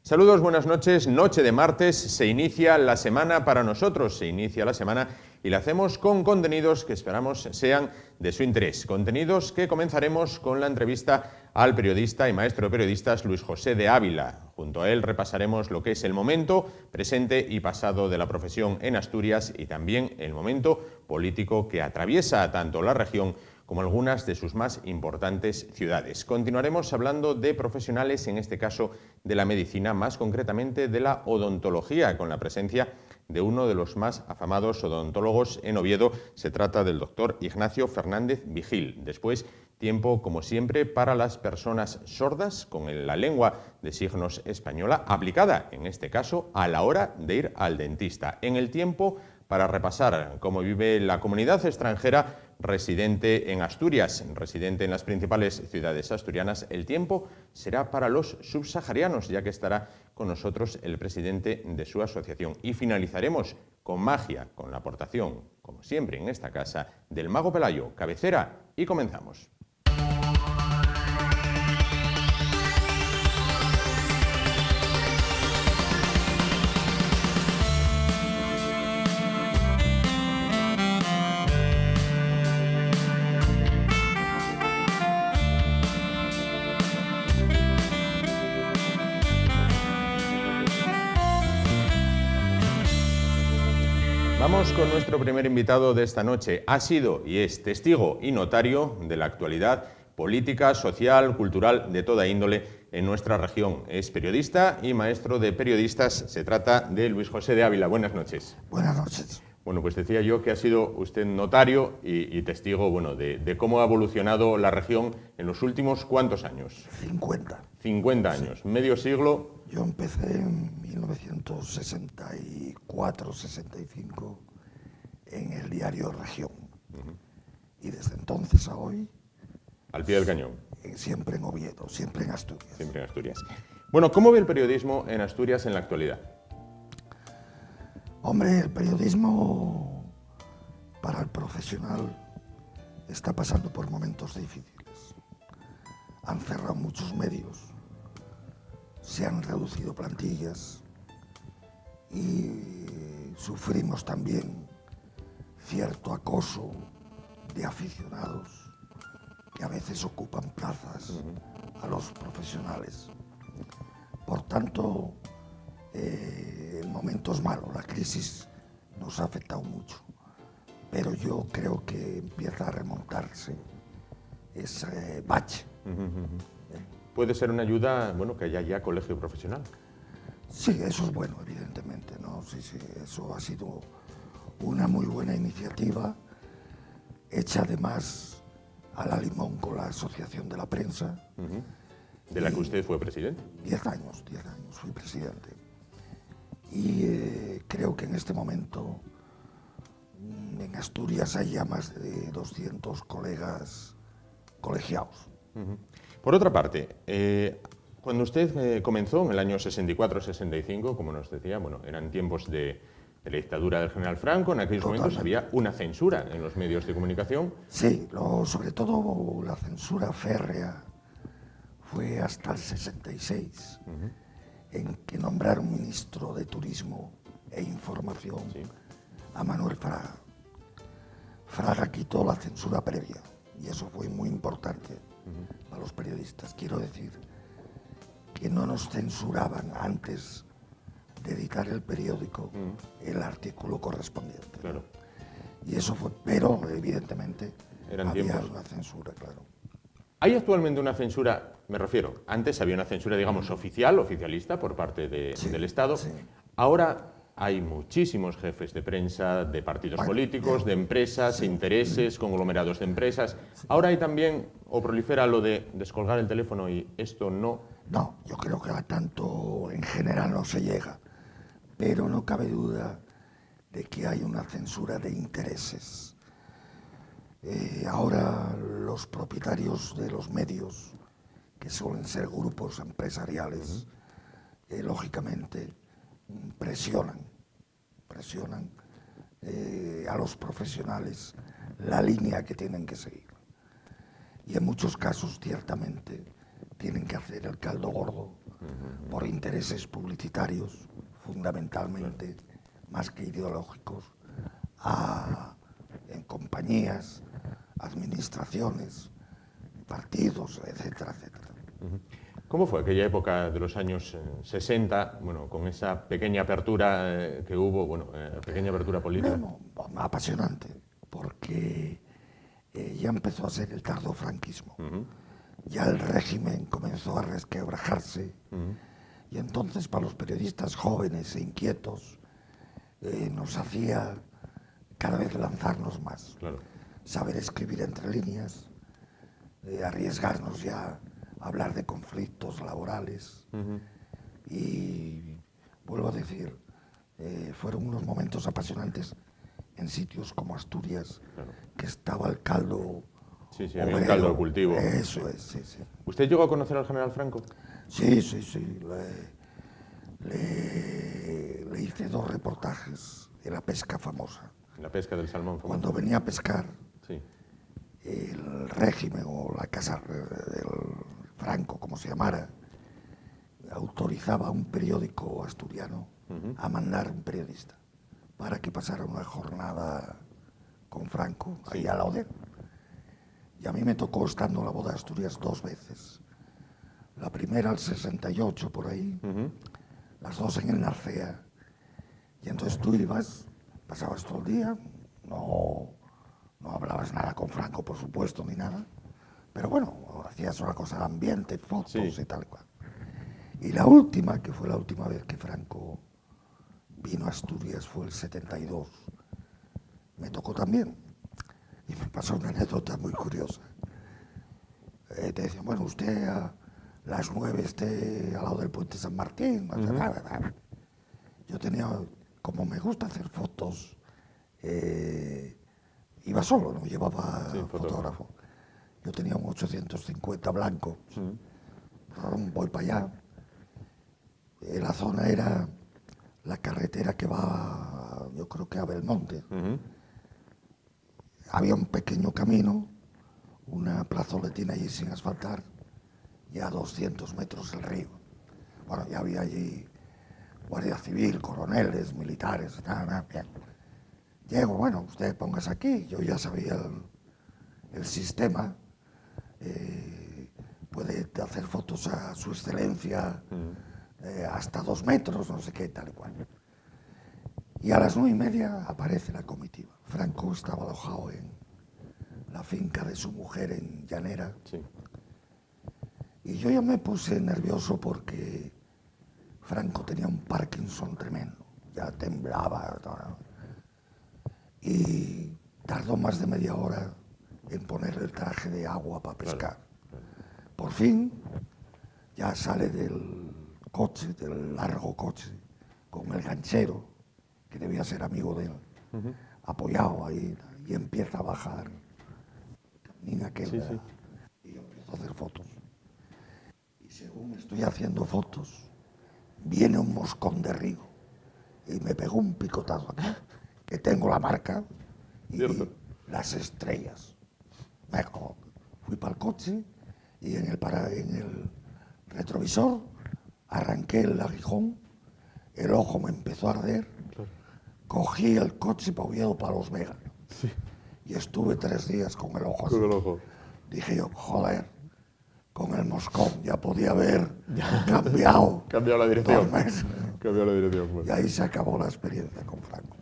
Saludos, buenas noches. Noche de martes, se inicia la semana para nosotros, se inicia la semana y la hacemos con contenidos que esperamos sean de su interés. Contenidos que comenzaremos con la entrevista al periodista y maestro de periodistas Luis José de Ávila. Junto a él repasaremos lo que es el momento presente y pasado de la profesión en Asturias y también el momento político que atraviesa tanto la región como algunas de sus más importantes ciudades. Continuaremos hablando de profesionales, en este caso de la medicina, más concretamente de la odontología, con la presencia de uno de los más afamados odontólogos en Oviedo. Se trata del doctor Ignacio Fernández Vigil. Después, tiempo, como siempre, para las personas sordas, con la lengua de signos española, aplicada, en este caso, a la hora de ir al dentista. En el tiempo, para repasar cómo vive la comunidad extranjera residente en Asturias, residente en las principales ciudades asturianas, el tiempo será para los subsaharianos, ya que estará con nosotros el presidente de su asociación. Y finalizaremos con magia, con la aportación, como siempre en esta casa, del Mago Pelayo, cabecera, y comenzamos. Vamos con nuestro primer invitado de esta noche. Ha sido y es testigo y notario de la actualidad política, social, cultural, de toda índole en nuestra región. Es periodista y maestro de periodistas. Se trata de Luis José de Ávila. Buenas noches. Buenas noches. Bueno, pues decía yo que ha sido usted notario y testigo, bueno, de cómo ha evolucionado la región en los últimos ¿cuántos años? 50. 50 años, sí. Medio siglo. Yo empecé en 1964-65 en el diario Región. Y desde entonces a hoy... Al pie del cañón. Siempre en Oviedo, siempre en Asturias. Siempre en Asturias. Bueno, ¿cómo ve el periodismo en Asturias en la actualidad? Hombre, el periodismo para el profesional está pasando por momentos difíciles. Han cerrado muchos medios, se han reducido plantillas y sufrimos también cierto acoso de aficionados que a veces ocupan plazas a los profesionales. Por tanto, el momento es malo, la crisis nos ha afectado mucho, pero yo creo que empieza a remontarse ese bache. ¿Puede ser una ayuda, bueno, que haya ya colegio profesional? Sí, eso es bueno, evidentemente, ¿no? Sí, eso ha sido una muy buena iniciativa, hecha además a la limón con la Asociación de la Prensa. ¿De la que usted fue presidente? 10 años fui presidente. Y creo que en este momento en Asturias hay ya más de 200 colegas colegiados. Por otra parte, cuando usted comenzó en el año 64-65, como nos decía, bueno, eran tiempos de la dictadura del general Franco. En aquellos momentos había una censura en los medios de comunicación. Sí, sobre todo la censura férrea fue hasta el 66, en que nombraron ministro de Turismo e Información a Manuel Fraga. Fraga quitó la censura previa y eso fue muy importante para los periodistas. Quiero decir que no nos censuraban antes de editar el periódico el artículo correspondiente. Claro. Y eso fue, pero evidentemente había tiempos. una censura, claro. ¿Hay actualmente una censura, me refiero, antes había una censura, digamos, oficialista por parte del Estado? Sí. Ahora hay muchísimos jefes de prensa, de partidos políticos, de empresas, intereses, conglomerados de empresas. Ahora hay también, o prolifera lo de descolgar el teléfono y esto no... No, yo creo que a tanto en general no se llega, pero no cabe duda de que hay una censura de intereses. Ahora los propietarios de los medios, que suelen ser grupos empresariales, lógicamente presionan a los profesionales la línea que tienen que seguir. Y en muchos casos, ciertamente, tienen que hacer el caldo gordo, por intereses publicitarios, fundamentalmente, más que ideológicos, en compañías, administraciones, partidos, etcétera, etcétera. ¿Cómo fue aquella época de los años 60, bueno, con esa pequeña apertura que hubo, bueno, pequeña apertura política? Bueno, apasionante, porque ya empezó a ser el tardofranquismo. Ya el régimen comenzó a resquebrajarse, y entonces para los periodistas jóvenes e inquietos nos hacía cada vez lanzarnos más, Claro. saber escribir entre líneas, arriesgarnos ya a hablar de conflictos laborales. Y vuelvo a decir, fueron unos momentos apasionantes en sitios como Asturias, Claro. que estaba el caldo. Sí, sí, había un caldo de cultivo. Eso es, sí, sí. ¿Usted llegó a conocer al general Franco? Sí, sí, sí. Le hice 2 reportajes de la pesca famosa. La pesca del salmón famoso. Cuando venía a pescar, Sí. el régimen o la casa del Franco, como se llamara, autorizaba a un periódico asturiano a mandar un periodista para que pasara una jornada con Franco, ahí a la ODE. Y a mí me tocó, estando en la boda de Asturias, 2 veces. La primera al 68, por ahí, las 2 en el Narcea. Y entonces tú ibas, pasabas todo el día, no hablabas nada con Franco, por supuesto, ni nada, pero bueno, hacías una cosa de ambiente, fotos y tal y cual. Y la última, que fue la última vez que Franco vino a Asturias, fue el 72. Me tocó también. Y me pasó una anécdota muy curiosa. Te decían, bueno, usted a las 9 esté al lado del puente San Martín. Yo tenía, como me gusta hacer fotos, iba solo, no llevaba fotógrafo. Yo tenía un 850 blanco. Voy para allá. La zona era la carretera que va, yo creo que a Belmonte. Había un pequeño camino, una plazoletina allí sin asfaltar, y a 200 metros el río. Bueno, ya había allí guardia civil, coroneles, militares, nada, bien. Llego, bueno, usted póngase aquí, yo ya sabía el sistema, puede hacer fotos a su excelencia hasta 2 metros, no sé qué, tal y cual. Y a las 9:30 aparece la comitiva. Franco estaba alojado en la finca de su mujer en Llanera. Sí. Y yo ya me puse nervioso porque Franco tenía un Parkinson tremendo, ya temblaba. Y tardó más de media hora en ponerle el traje de agua para pescar. Por fin, ya sale del coche, del largo coche, con el ganchero, que debía ser amigo de él, apoyado ahí, y empieza a bajar. Camina aquel, y yo empiezo a hacer fotos. Y según estoy haciendo fotos, viene un moscón de río y me pegó un picotazo aquí, que tengo la marca y las estrellas. Fui para el coche y en el retrovisor arranqué el aguijón, el ojo me empezó a arder, cogí el coche para Oviedo, para Los Vegas, y estuve 3 días con el ojo así. Con el ojo. Dije yo, joder, con el moscón ya podía haber cambiado. Cambiado la dirección. 2 meses. Cambiado la dirección. Y ahí se acabó la experiencia con Franco.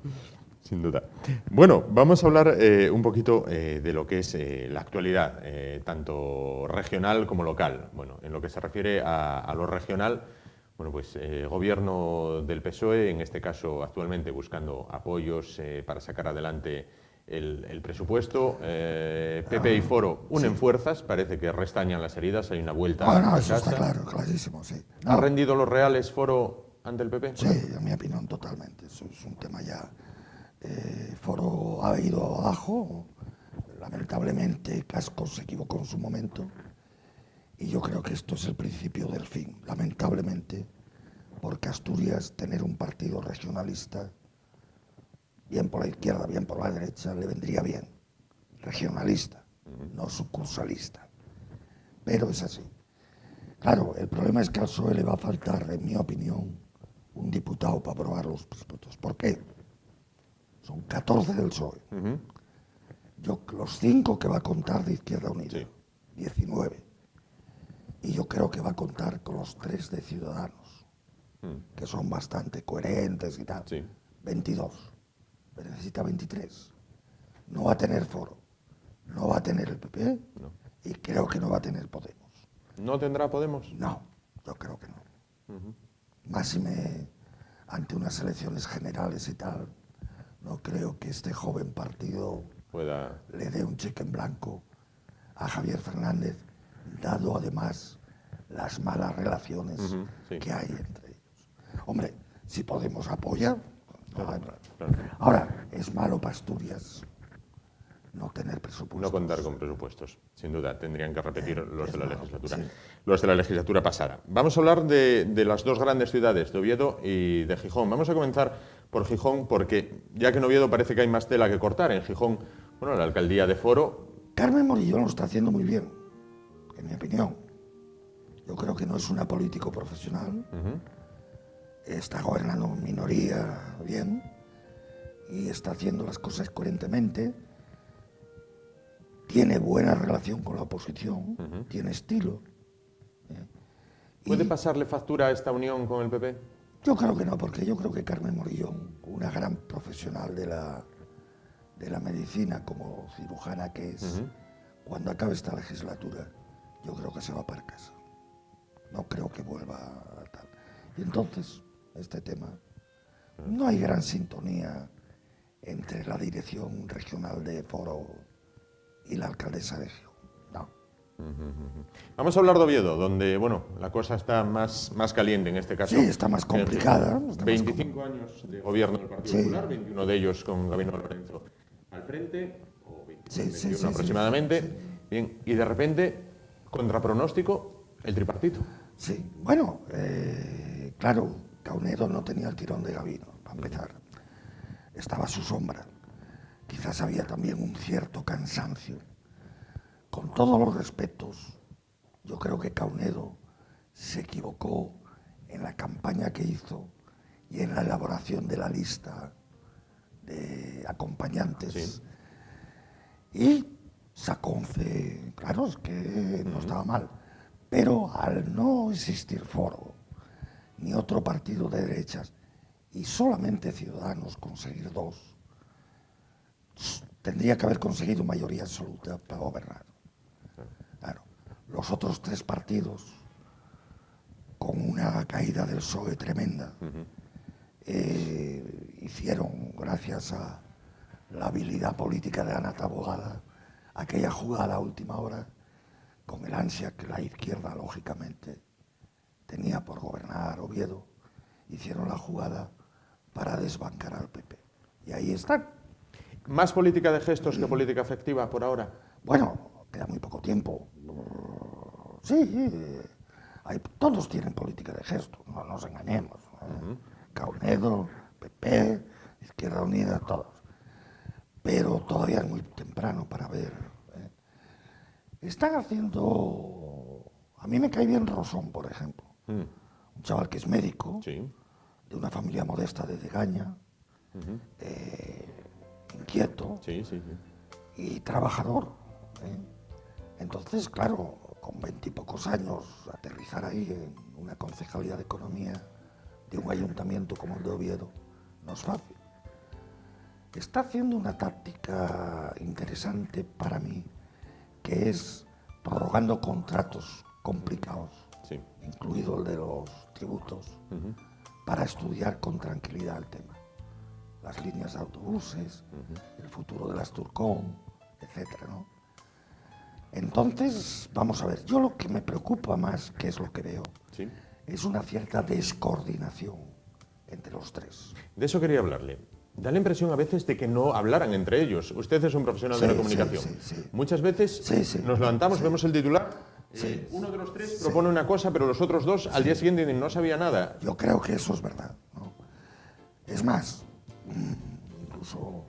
Sin duda. Bueno, vamos a hablar un poquito de lo que es la actualidad, tanto regional como local. Bueno, en lo que se refiere a lo regional, bueno, pues gobierno del PSOE, en este caso actualmente buscando apoyos para sacar adelante el presupuesto. PP y Foro unen fuerzas, parece que restañan las heridas, hay una vuelta a Bueno, casa. eso está claro, clarísimo, sí. ¿Ha rendido los reales Foro ante el PP? Sí, en mi opinión, totalmente. Eso es un tema ya. Foro ha ido abajo, lamentablemente Casco se equivocó en su momento, y yo creo que esto es el principio del fin, lamentablemente, porque Asturias, tener un partido regionalista, bien por la izquierda, bien por la derecha, le vendría bien, regionalista, no sucursalista, pero es así. Claro, el problema es que al PSOE le va a faltar, en mi opinión, un diputado para aprobar los presupuestos. ¿Por qué? Son 14 del PSOE. Los 5 que va a contar de Izquierda Unida, 19. Y yo creo que va a contar con los 3 de Ciudadanos, que son bastante coherentes y tal. 22. Pero necesita 23. No va a tener foro. No va a tener el PP. No. Y creo que no va a tener Podemos. ¿No tendrá Podemos? No, yo creo que no. Máxime ante unas elecciones generales y tal, no creo que este joven partido le dé un cheque en blanco a Javier Fernández, dado además las malas relaciones que hay entre ellos. Hombre, si Podemos apoya, claro. Ahora, es malo para Asturias no tener presupuestos. No contar con presupuestos, sin duda. Tendrían que repetir los de la legislatura. Los de la legislatura pasada. Vamos a hablar de las dos grandes ciudades, de Oviedo y de Gijón. Vamos a comenzar por Gijón, porque ya que en Oviedo parece que hay más tela que cortar, en Gijón, bueno, la alcaldía de Foro... Carmen Morillón lo está haciendo muy bien, en mi opinión. Yo creo que no es una político profesional. Está gobernando en minoría bien y está haciendo las cosas coherentemente. Tiene buena relación con la oposición, tiene estilo. ¿Puede pasarle factura a esta unión con el PP? Yo creo que no, porque yo creo que Carmen Morillón, una gran profesional de la medicina como cirujana que es, cuando acabe esta legislatura, yo creo que se va para casa. No creo que vuelva a tal. Y entonces, este tema, no hay gran sintonía entre la dirección regional de Foro y la alcaldesa de Gijón. No. Vamos a hablar de Oviedo, donde, bueno, la cosa está más caliente en este caso. Sí, está más complicada. 25 años de gobierno del Partido Popular, 21 de ellos con Gabino Lorenzo al frente, o 21 aproximadamente. Bien, y de repente, contra pronóstico, el tripartito. Sí, bueno, claro, Caunedo no tenía el tirón de Gabino, para empezar. Estaba a su sombra. Quizás había también un cierto cansancio. Con todos los respetos, yo creo que Caunedo se equivocó en la campaña que hizo y en la elaboración de la lista de acompañantes. Y sacó 11, claro, es que no estaba mal. Pero al no existir Foro, ni otro partido de derechas, y solamente Ciudadanos conseguir 2, tendría que haber conseguido mayoría absoluta para gobernar. Claro, los otros 3 partidos, con una caída del PSOE tremenda, hicieron, gracias a la habilidad política de Ana Taboada, aquella jugada a última hora, con el ansia que la izquierda, lógicamente, tenía por gobernar Oviedo, hicieron la jugada para desbancar al PP. Y ahí están. ¿Más política de gestos que política efectiva por ahora? Bueno, queda muy poco tiempo. Sí, todos tienen política de gestos, no nos engañemos. Caunedo, PP, Izquierda Unida, todos. Pero todavía es muy temprano para ver. Están haciendo... A mí me cae bien Rosón, por ejemplo. Un chaval que es médico, de una familia modesta de Degaña, inquieto y trabajador. Entonces, claro, con 20 y pocos años, aterrizar ahí en una concejalía de economía de un ayuntamiento como el de Oviedo no es fácil. Está haciendo una táctica interesante para mí, que es prorrogando contratos complicados, incluido el de los tributos, para estudiar con tranquilidad el tema. Las líneas de autobuses, el futuro de las Turcón, etcétera, ¿no? Entonces, vamos a ver, yo lo que me preocupa más, que es lo que veo, es una cierta descoordinación entre los 3. De eso quería hablarle. Da la impresión a veces de que no hablaran entre ellos. Usted es un profesional de la comunicación. Muchas veces nos levantamos, vemos el titular, uno de los 3 propone una cosa, pero los otros 2 al día siguiente no sabía nada. Yo creo que eso es verdad, ¿no? Es más, incluso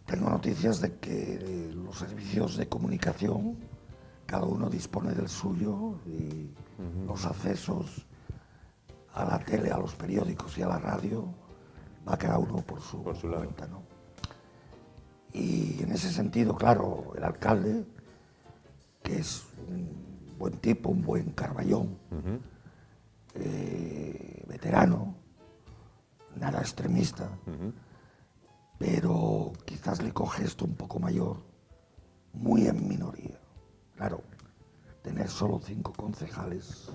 tengo noticias de que los servicios de comunicación cada uno dispone del suyo y los accesos a la tele, a los periódicos y a la radio va cada uno por su lado. cuenta, ¿no? Y en ese sentido, claro, el alcalde, que es un buen tipo, un buen Carballón, veterano, nada extremista, pero quizás le coge esto un poco mayor, muy en minoría. Claro, tener solo 5 concejales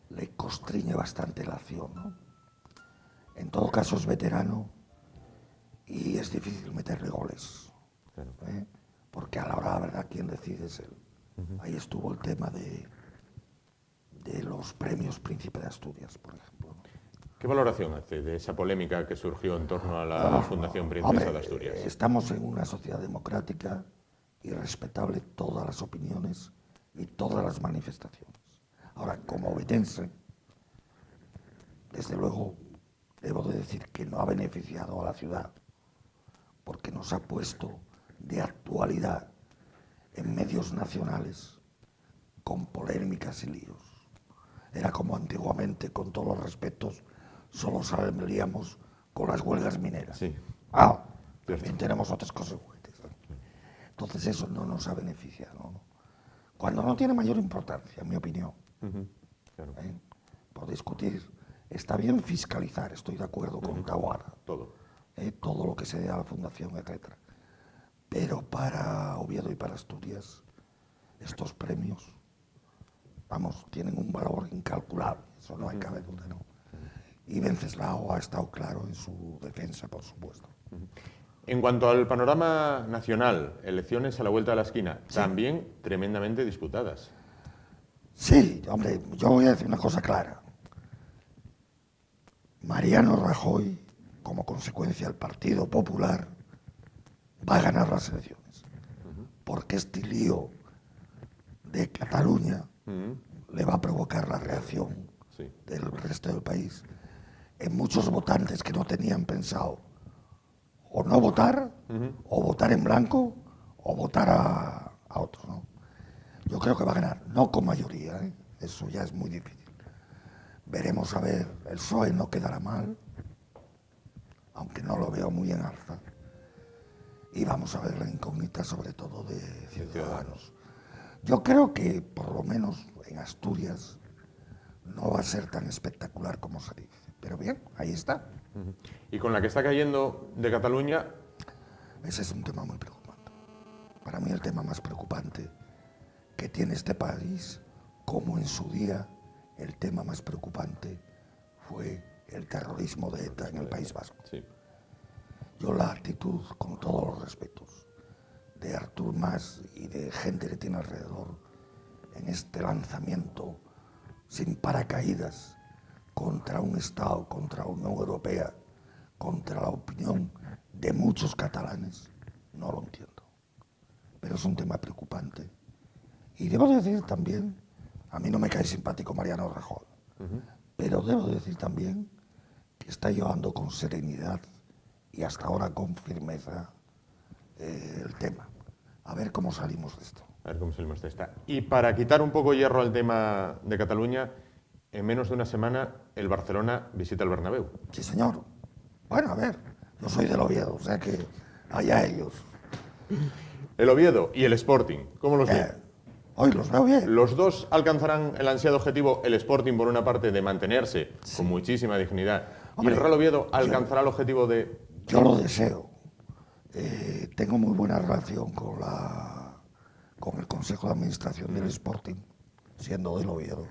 le constriñe bastante la acción, ¿no? En todo caso es veterano y es difícil meterle goles, Claro. porque a la hora de la verdad quien decide es él. Ahí estuvo el tema de los premios Príncipe de Asturias, por ejemplo. ¿Qué valoración hace de esa polémica que surgió en torno a la Fundación Princesa Hombre, de Asturias? Estamos en una sociedad democrática y respetable todas las opiniones y todas las manifestaciones. Ahora, como obetense, desde luego debo de decir que no ha beneficiado a la ciudad, porque nos ha puesto de actualidad en medios nacionales con polémicas y líos. Era como antiguamente, con todos los respetos, solo salíamos con las huelgas mineras. Sí. También tenemos otras cosas buenas. Entonces eso no nos ha beneficiado, ¿no? Cuando no tiene mayor importancia, en mi opinión. Claro. Por discutir, está bien fiscalizar, estoy de acuerdo con Taboada. Todo. Todo lo que se dé a la fundación, etc. Pero para Oviedo y para Asturias, estos premios, vamos, tienen un valor incalculable, eso no hay cabe duda, ¿no? Y Venceslao ha estado claro en su defensa, por supuesto. En cuanto al panorama nacional, elecciones a la vuelta de la esquina, también tremendamente disputadas. Sí, hombre, yo voy a decir una cosa clara. Mariano Rajoy, como consecuencia del Partido Popular, va a ganar las elecciones. Porque este lío de Cataluña le va a provocar la reacción del resto del país en muchos votantes que no tenían pensado o no votar, o votar en blanco, o votar a otros, ¿no? Yo creo que va a ganar, no con mayoría, eso ya es muy difícil. Veremos a ver, el PSOE no quedará mal, aunque no lo veo muy en alza. Y vamos a ver la incógnita sobre todo de Ciudadanos. Yo creo que por lo menos en Asturias no va a ser tan espectacular como se dice. Pero bien, ahí está. Y con la que está cayendo de Cataluña... Ese es un tema muy preocupante. Para mí el tema más preocupante que tiene este país, como en su día el tema más preocupante fue el terrorismo de ETA en el País Vasco. Sí. Yo la actitud, con todos los respetos, de Artur Mas y de gente que tiene alrededor en este lanzamiento sin paracaídas contra un Estado, contra la Unión Europea, contra la opinión de muchos catalanes, no lo entiendo. Pero es un tema preocupante. Y debo decir también, a mí no me cae simpático Mariano Rajoy, pero debo decir también que está llevando con serenidad y hasta ahora con firmeza el tema. A ver cómo salimos de esto. A ver cómo salimos de esta. Y para quitar un poco hierro al tema de Cataluña, en menos de una semana el Barcelona visita el Bernabéu. Sí, señor. Bueno, a ver, yo soy del Oviedo, o sea que allá ellos. El Oviedo y el Sporting, ¿cómo los ven? Hoy los veo bien. Los dos alcanzarán el ansiado objetivo, el Sporting por una parte de mantenerse con muchísima dignidad, Hombre, y el Real Oviedo alcanzará el objetivo de... Yo lo deseo. Tengo muy buena relación con el Consejo de Administración del Sporting, siendo del Oviedo,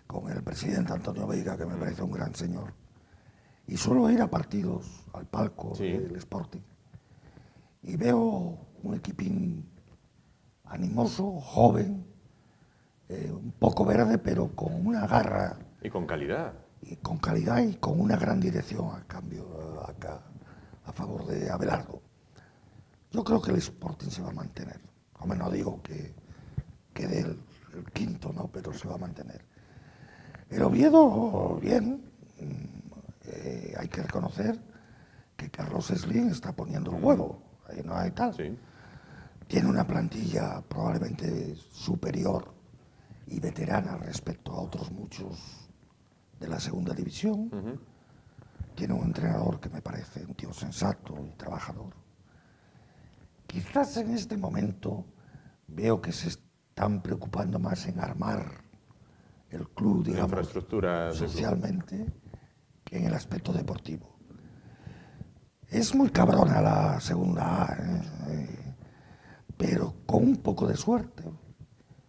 con el presidente Antonio Veiga, que me parece un gran señor. Y suelo ir a partidos, al palco del Sporting. Y veo un equipín animoso, joven, un poco verde, pero con una garra. Y con calidad. Y con calidad y con una gran dirección acá, a favor de Abelardo. Yo creo que el Sporting se va a mantener. Hombre, no digo que quede el quinto, no, pero se va a mantener. El Oviedo, bien, hay que reconocer que Carlos Slim está poniendo el huevo, ahí no hay tal. Sí. Tiene una plantilla probablemente superior y veterana respecto a otros muchos de la segunda división. Tiene un entrenador que me parece un tío sensato y trabajador. Quizás en este momento veo que se están preocupando más en armar el club, digamos, la infraestructura socialmente, que en el aspecto deportivo. Es muy cabrona la segunda A, pero con un poco de suerte,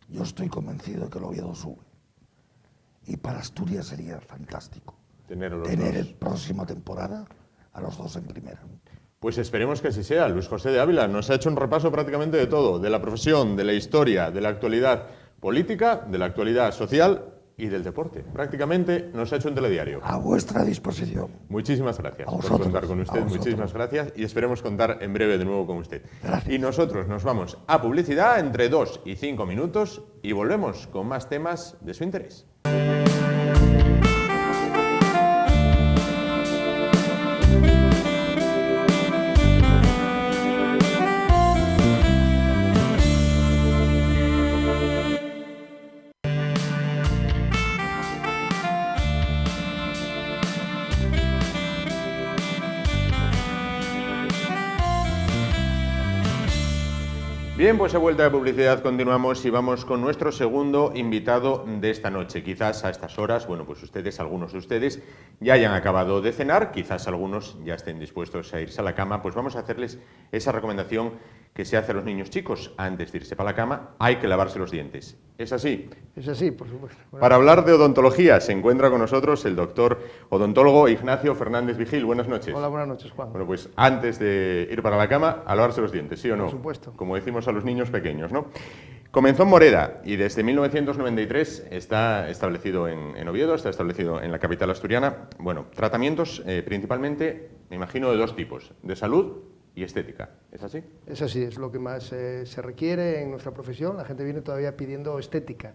yo estoy convencido de que el Oviedo sube. Y para Asturias sería fantástico tener el próxima temporada a los dos en primera. Pues esperemos que así sea. Luis José de Ávila nos ha hecho un repaso prácticamente de todo, de la profesión, de la historia, de la actualidad política, de la actualidad social y del deporte. Prácticamente nos ha hecho un telediario. A vuestra disposición. Muchísimas gracias por contar con usted. Muchísimas gracias y esperemos contar en breve de nuevo con usted. Gracias. Y nosotros nos vamos a publicidad entre 2 y 5 minutos y volvemos con más temas de su interés. Bien, pues a vuelta de publicidad continuamos y vamos con nuestro segundo invitado de esta noche. Quizás a estas horas, bueno, pues algunos de ustedes ya hayan acabado de cenar, quizás algunos ya estén dispuestos a irse a la cama, pues vamos a hacerles esa recomendación que se hace a los niños chicos antes de irse para la cama: hay que lavarse los dientes. ¿Es así? Es así, por supuesto. Para hablar de odontología se encuentra con nosotros el doctor odontólogo Ignacio Fernández Vigil. Buenas noches. Hola, buenas noches, Juan. Bueno, pues antes de ir para la cama, a lavarse los dientes, ¿sí o no? Por supuesto. Como decimos a los niños pequeños, ¿no? Comenzó en Moreda y desde 1993 está establecido en Oviedo, está establecido en la capital asturiana. Bueno, tratamientos principalmente, me imagino, de dos tipos: de salud y estética. ¿Es así? Es así, es lo que más se requiere en nuestra profesión. La gente viene todavía pidiendo estética,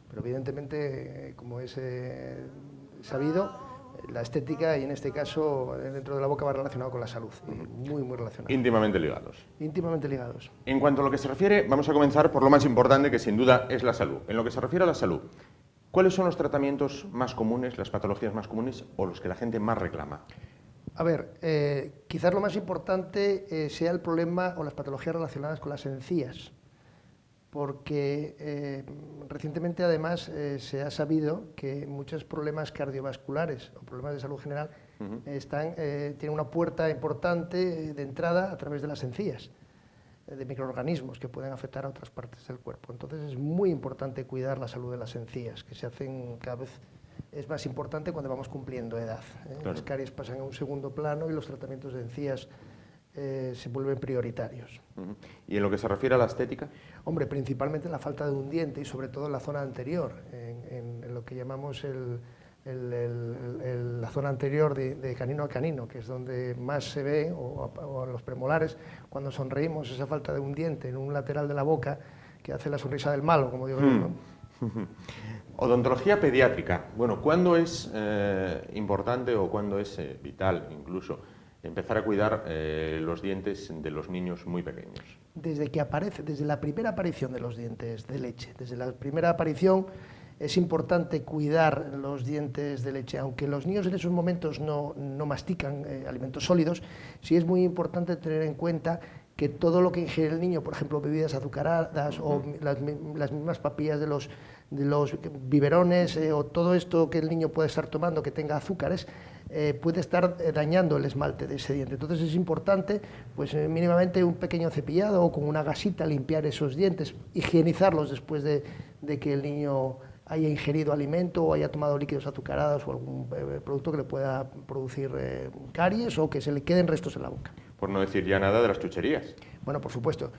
pero evidentemente, como es sabido, la estética, y en este caso dentro de la boca, va relacionado con la salud, muy relacionado. Íntimamente ligados. Íntimamente ligados. En cuanto a lo que se refiere, vamos a comenzar por lo más importante, que sin duda es la salud. En lo que se refiere a la salud, ¿cuáles son los tratamientos más comunes, las patologías más comunes o los que la gente más reclama? A ver, quizás lo más importante sea el problema o las patologías relacionadas con las encías, porque recientemente además se ha sabido que muchos problemas cardiovasculares o problemas de salud general tienen una puerta importante de entrada a través de las encías, de microorganismos que pueden afectar a otras partes del cuerpo. Entonces es muy importante cuidar la salud de las encías, que se hacen cada vez... Es más importante cuando vamos cumpliendo edad. Claro. Las caries pasan a un segundo plano y los tratamientos de encías se vuelven prioritarios. ¿Y en lo que se refiere a la estética? Hombre, principalmente la falta de un diente y sobre todo en la zona anterior, en lo que llamamos la zona anterior de canino a canino, que es donde más se ve, o los premolares, cuando sonreímos, esa falta de un diente en un lateral de la boca que hace la sonrisa del malo, como digo yo, ¿no? Odontología pediátrica. Bueno, ¿cuándo es importante o cuándo es vital incluso empezar a cuidar los dientes de los niños muy pequeños? Desde que aparece, desde la primera aparición de los dientes de leche, desde la primera aparición es importante cuidar los dientes de leche. Aunque los niños en esos momentos no mastican alimentos sólidos, sí es muy importante tener en cuenta que todo lo que ingiere el niño, por ejemplo, bebidas azucaradas o las mismas papillas de los biberones o todo esto que el niño puede estar tomando que tenga azúcares, puede estar dañando el esmalte de ese diente. Entonces es importante, pues mínimamente un pequeño cepillado o con una gasita limpiar esos dientes, higienizarlos después de que el niño haya ingerido alimento o haya tomado líquidos azucarados o algún producto que le pueda producir caries o que se le queden restos en la boca. Por no decir ya nada de las chucherías. Bueno, por supuesto.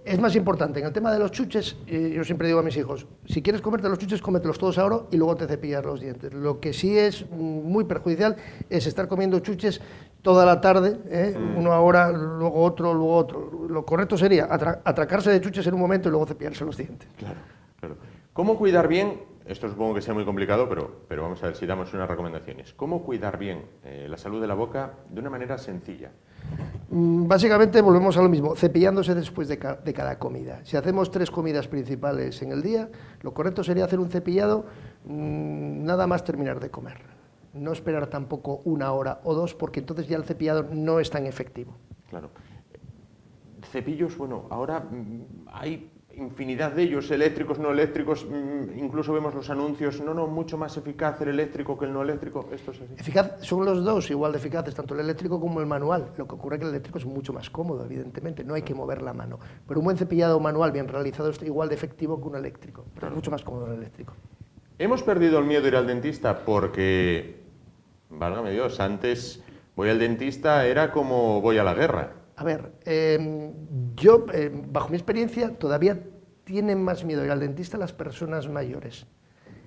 Es más importante, en el tema de los chuches, yo siempre digo a mis hijos, si quieres comerte los chuches, cómetelos todos ahora y luego te cepillas los dientes. Lo que sí es muy perjudicial es estar comiendo chuches toda la tarde, uno ahora, luego otro, luego otro. Lo correcto sería atracarse de chuches en un momento y luego cepillarse los dientes. Claro, claro. ¿Cómo cuidar bien esto supongo que sea muy complicado, pero vamos a ver si damos unas recomendaciones. ¿Cómo cuidar bien la salud de la boca de una manera sencilla? Básicamente volvemos a lo mismo, cepillándose después de cada comida. Si hacemos 3 comidas principales en el día, lo correcto sería hacer un cepillado nada más terminar de comer. No esperar tampoco 1 hora o 2, porque entonces ya el cepillado no es tan efectivo. Claro. Cepillos, bueno, ahora hay infinidad de ellos, eléctricos, no eléctricos, incluso vemos los anuncios, mucho más eficaz el eléctrico que el no eléctrico, esto es así. Eficaz, son los dos igual de eficaces, tanto el eléctrico como el manual. Lo que ocurre es que el eléctrico es mucho más cómodo, evidentemente, no hay que mover la mano. Pero un buen cepillado manual bien realizado es igual de efectivo que un eléctrico, pero es mucho más cómodo el eléctrico. Hemos perdido el miedo a ir al dentista porque, válgame Dios, antes voy al dentista era como voy a la guerra. A ver, yo, bajo mi experiencia, todavía tienen más miedo ir al dentista las personas mayores.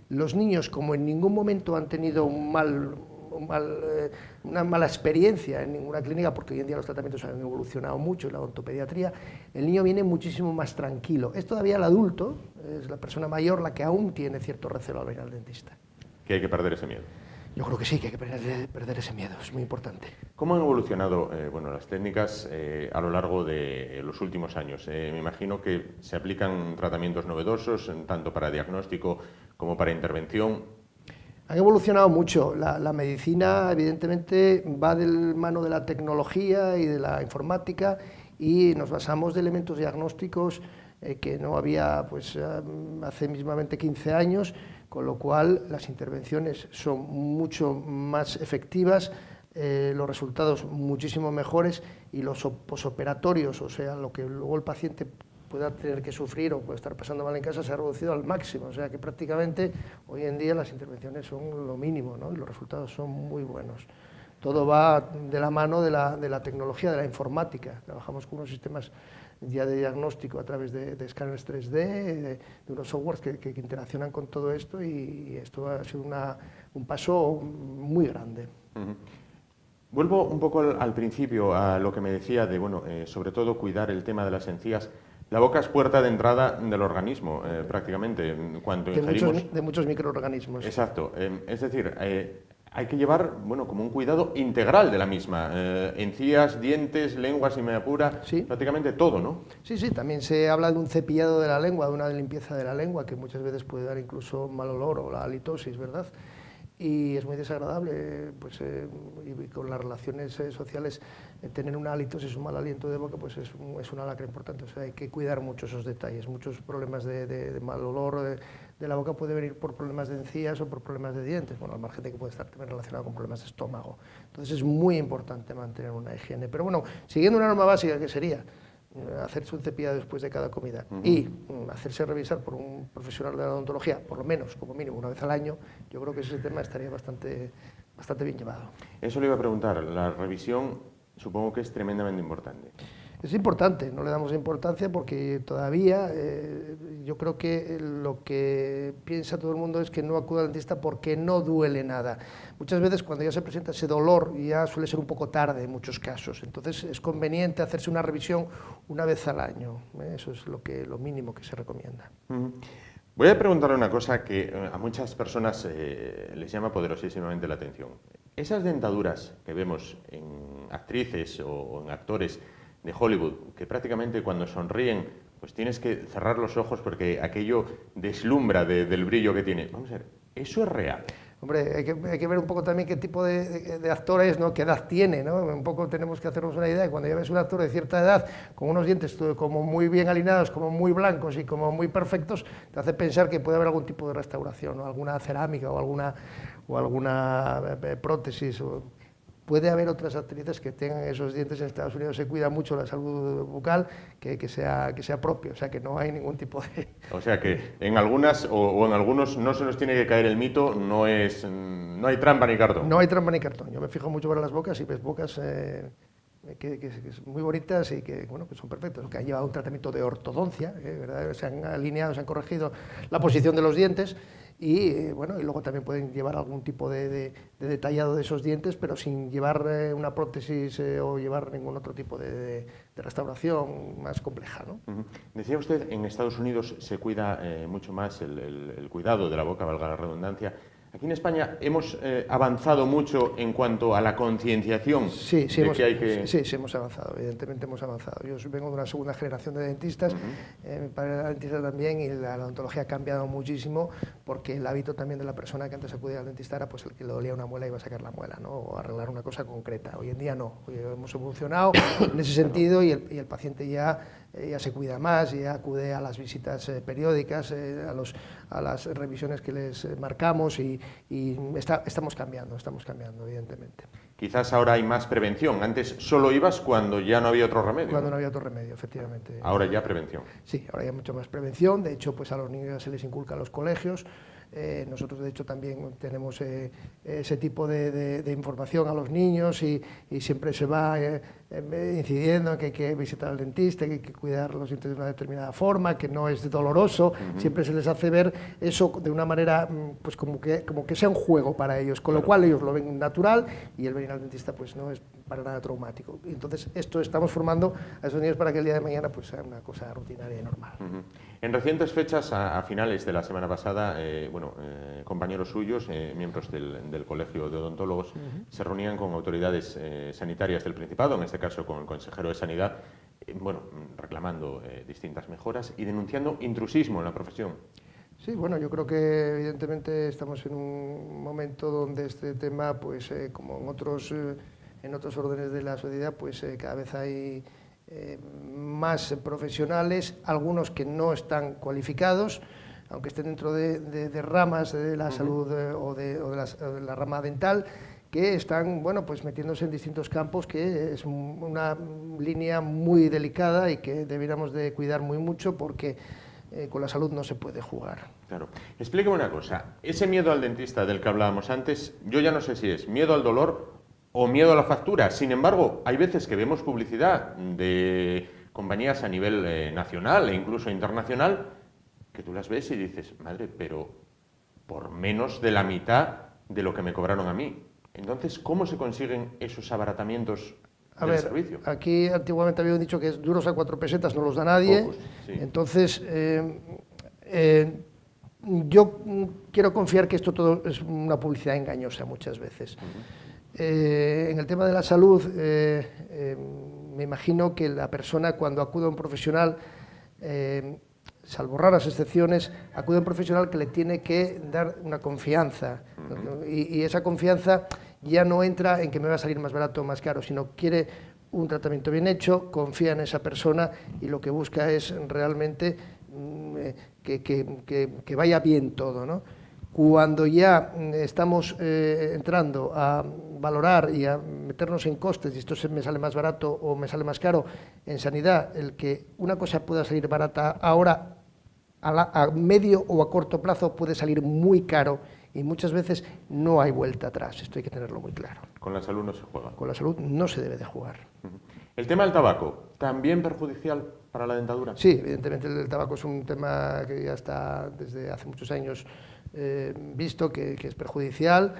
Los niños, como en ningún momento han tenido una mala experiencia en ninguna clínica, porque hoy en día los tratamientos han evolucionado mucho en la odontopediatría, el niño viene muchísimo más tranquilo. Es todavía el adulto, es la persona mayor la que aún tiene cierto recelo al ir al dentista. Que hay que perder ese miedo. Yo creo que sí, que hay que perder ese miedo, es muy importante. ¿Cómo han evolucionado las técnicas a lo largo de los últimos años? Me imagino que se aplican tratamientos novedosos, tanto para diagnóstico como para intervención. Han evolucionado mucho. La medicina, evidentemente, va de la mano de la tecnología y de la informática, y nos basamos de elementos diagnósticos que no había pues, hace mismamente 15 años, con lo cual las intervenciones son mucho más efectivas, los resultados muchísimo mejores, y los posoperatorios, o sea, lo que luego el paciente pueda tener que sufrir o puede estar pasando mal en casa, se ha reducido al máximo. O sea que prácticamente hoy en día las intervenciones son lo mínimo, ¿no? Y los resultados son muy buenos. Todo va de la mano de la tecnología, de la informática. Trabajamos con unos sistemas ya de diagnóstico a través de escáneres 3D, de unos softwares que interaccionan con todo esto, y esto ha sido un paso muy grande. Vuelvo un poco al principio, a lo que me decía de, sobre todo cuidar el tema de las encías. La boca es puerta de entrada del organismo, prácticamente, cuando ingerimos... De muchos microorganismos. Exacto. Es decir, hay que llevar, como un cuidado integral de la misma. Encías, dientes, lengua, si me apura, sí, prácticamente todo, ¿no? Sí, sí, también se habla de un cepillado de la lengua, de una limpieza de la lengua, que muchas veces puede dar incluso mal olor o la halitosis, ¿verdad? Y es muy desagradable, pues, y con las relaciones sociales, tener una halitosis, un mal aliento de boca, pues es una lacra importante. O sea, hay que cuidar mucho esos detalles. Muchos problemas de mal olor de la boca puede venir por problemas de encías o por problemas de dientes, al margen de que puede estar también relacionado con problemas de estómago. Entonces es muy importante mantener una higiene. Pero bueno, siguiendo una norma básica, que sería hacerse un cepillado después de cada comida y hacerse revisar por un profesional de la odontología, por lo menos, como mínimo, una vez al año, yo creo que ese tema estaría bastante bien llevado. Eso le iba a preguntar, la revisión supongo que es tremendamente importante. Es importante, no le damos importancia porque todavía yo creo que lo que piensa todo el mundo es que no acude al dentista porque no duele nada. Muchas veces cuando ya se presenta ese dolor ya suele ser un poco tarde en muchos casos, entonces es conveniente hacerse una revisión una vez al año, eso es lo mínimo que se recomienda. Voy a preguntarle una cosa que a muchas personas les llama poderosísimamente la atención. Esas dentaduras que vemos en actrices o en actores de Hollywood, que prácticamente cuando sonríen, pues tienes que cerrar los ojos porque aquello deslumbra del brillo que tiene. Vamos a ver, ¿eso es real? Hombre, hay que ver un poco también qué tipo de actor es, ¿no? Qué edad tiene, ¿no? Un poco tenemos que hacernos una idea. Cuando ya ves un actor de cierta edad, con unos dientes como muy bien alineados, como muy blancos y como muy perfectos, te hace pensar que puede haber algún tipo de restauración, ¿no? Alguna cerámica o alguna prótesis. Puede haber otras actrices que tengan esos dientes. En Estados Unidos se cuida mucho la salud bucal, que sea propio, o sea que no hay ningún tipo de... O sea que en algunas o en algunos no se nos tiene que caer el mito, no hay trampa ni cartón. No hay trampa ni cartón. Yo me fijo mucho para las bocas y ves bocas que son muy bonitas y que, bueno, que son perfectos, que han llevado un tratamiento de ortodoncia, ¿verdad? Se han alineado, se han corregido la posición de los dientes y, bueno, y luego también pueden llevar algún tipo de detallado de esos dientes, pero sin llevar una prótesis o llevar ningún otro tipo de restauración más compleja, ¿no? Decía usted, en Estados Unidos se cuida mucho más el cuidado de la boca, valga la redundancia. Aquí en España hemos avanzado mucho en cuanto a la concienciación sí, de que hay que... Sí, hemos avanzado, evidentemente hemos avanzado. Yo vengo de una segunda generación de dentistas, mi padre era dentista también y la odontología ha cambiado muchísimo porque el hábito también de la persona que antes acudía al dentista era pues el que le dolía una muela iba a sacar la muela, ¿no? O arreglar una cosa concreta. Hoy en día no, hoy hemos evolucionado en ese sentido y el paciente ya se cuida más, ya acude a las visitas periódicas, a las revisiones que les marcamos y estamos cambiando, evidentemente. Quizás ahora hay más prevención. Antes solo ibas cuando ya no había otro remedio. Cuando no había otro remedio, efectivamente. Ahora ya prevención. Sí, ahora hay mucho más prevención. De hecho, pues a los niños se les inculca en los colegios. Nosotros, de hecho, también tenemos ese tipo de información a los niños y siempre se va incidiendo en que hay que visitar al dentista, que hay que cuidar los dientes de una determinada forma, que no es doloroso. Siempre se les hace ver eso de una manera, pues como que sea un juego para ellos, con lo cual ellos lo ven natural y el venir al dentista pues no es para nada traumático. Y entonces esto estamos formando a esos niños para que el día de mañana pues sea una cosa rutinaria y normal. En recientes fechas, a finales de la semana pasada, compañeros suyos, miembros del Colegio de Odontólogos, se reunían con autoridades sanitarias del Principado, en este caso con el consejero de Sanidad, reclamando distintas mejoras y denunciando intrusismo en la profesión. Sí, bueno, yo creo que evidentemente estamos en un momento donde este tema, pues como en otros órdenes de la sociedad, pues cada vez hay más profesionales, algunos que no están cualificados, aunque estén dentro de ramas de la salud o de la rama dental, que están, bueno, pues metiéndose en distintos campos, que es una línea muy delicada y que deberíamos de cuidar muy mucho porque con la salud no se puede jugar. Claro. Explíqueme una cosa, ese miedo al dentista del que hablábamos antes, yo ya no sé si es miedo al dolor o miedo a la factura. Sin embargo, hay veces que vemos publicidad de compañías a nivel nacional e incluso internacional que tú las ves y dices, madre, pero por menos de la mitad de lo que me cobraron a mí. Entonces, ¿cómo se consiguen esos abaratamientos del servicio? Aquí antiguamente habían dicho que duros a 4 pesetas no los da nadie. Pocos, sí. Entonces, yo quiero confiar que esto todo es una publicidad engañosa muchas veces. En el tema de la salud, me imagino que la persona cuando acude a un profesional, salvo raras excepciones, acude a un profesional que le tiene que dar una confianza, y esa confianza ya no entra en que me va a salir más barato o más caro, sino quiere un tratamiento bien hecho, confía en esa persona y lo que busca es realmente que vaya bien todo, ¿no? Cuando ya estamos entrando a valorar y a meternos en costes, y esto me sale más barato o me sale más caro, en sanidad, el que una cosa pueda salir barata ahora, a medio o a corto plazo puede salir muy caro y muchas veces no hay vuelta atrás, esto hay que tenerlo muy claro. Con la salud no se juega. Con la salud no se debe de jugar. El tema del tabaco, ¿también perjudicial para la dentadura? Sí, evidentemente el tabaco es un tema que ya está desde hace muchos años visto que es perjudicial,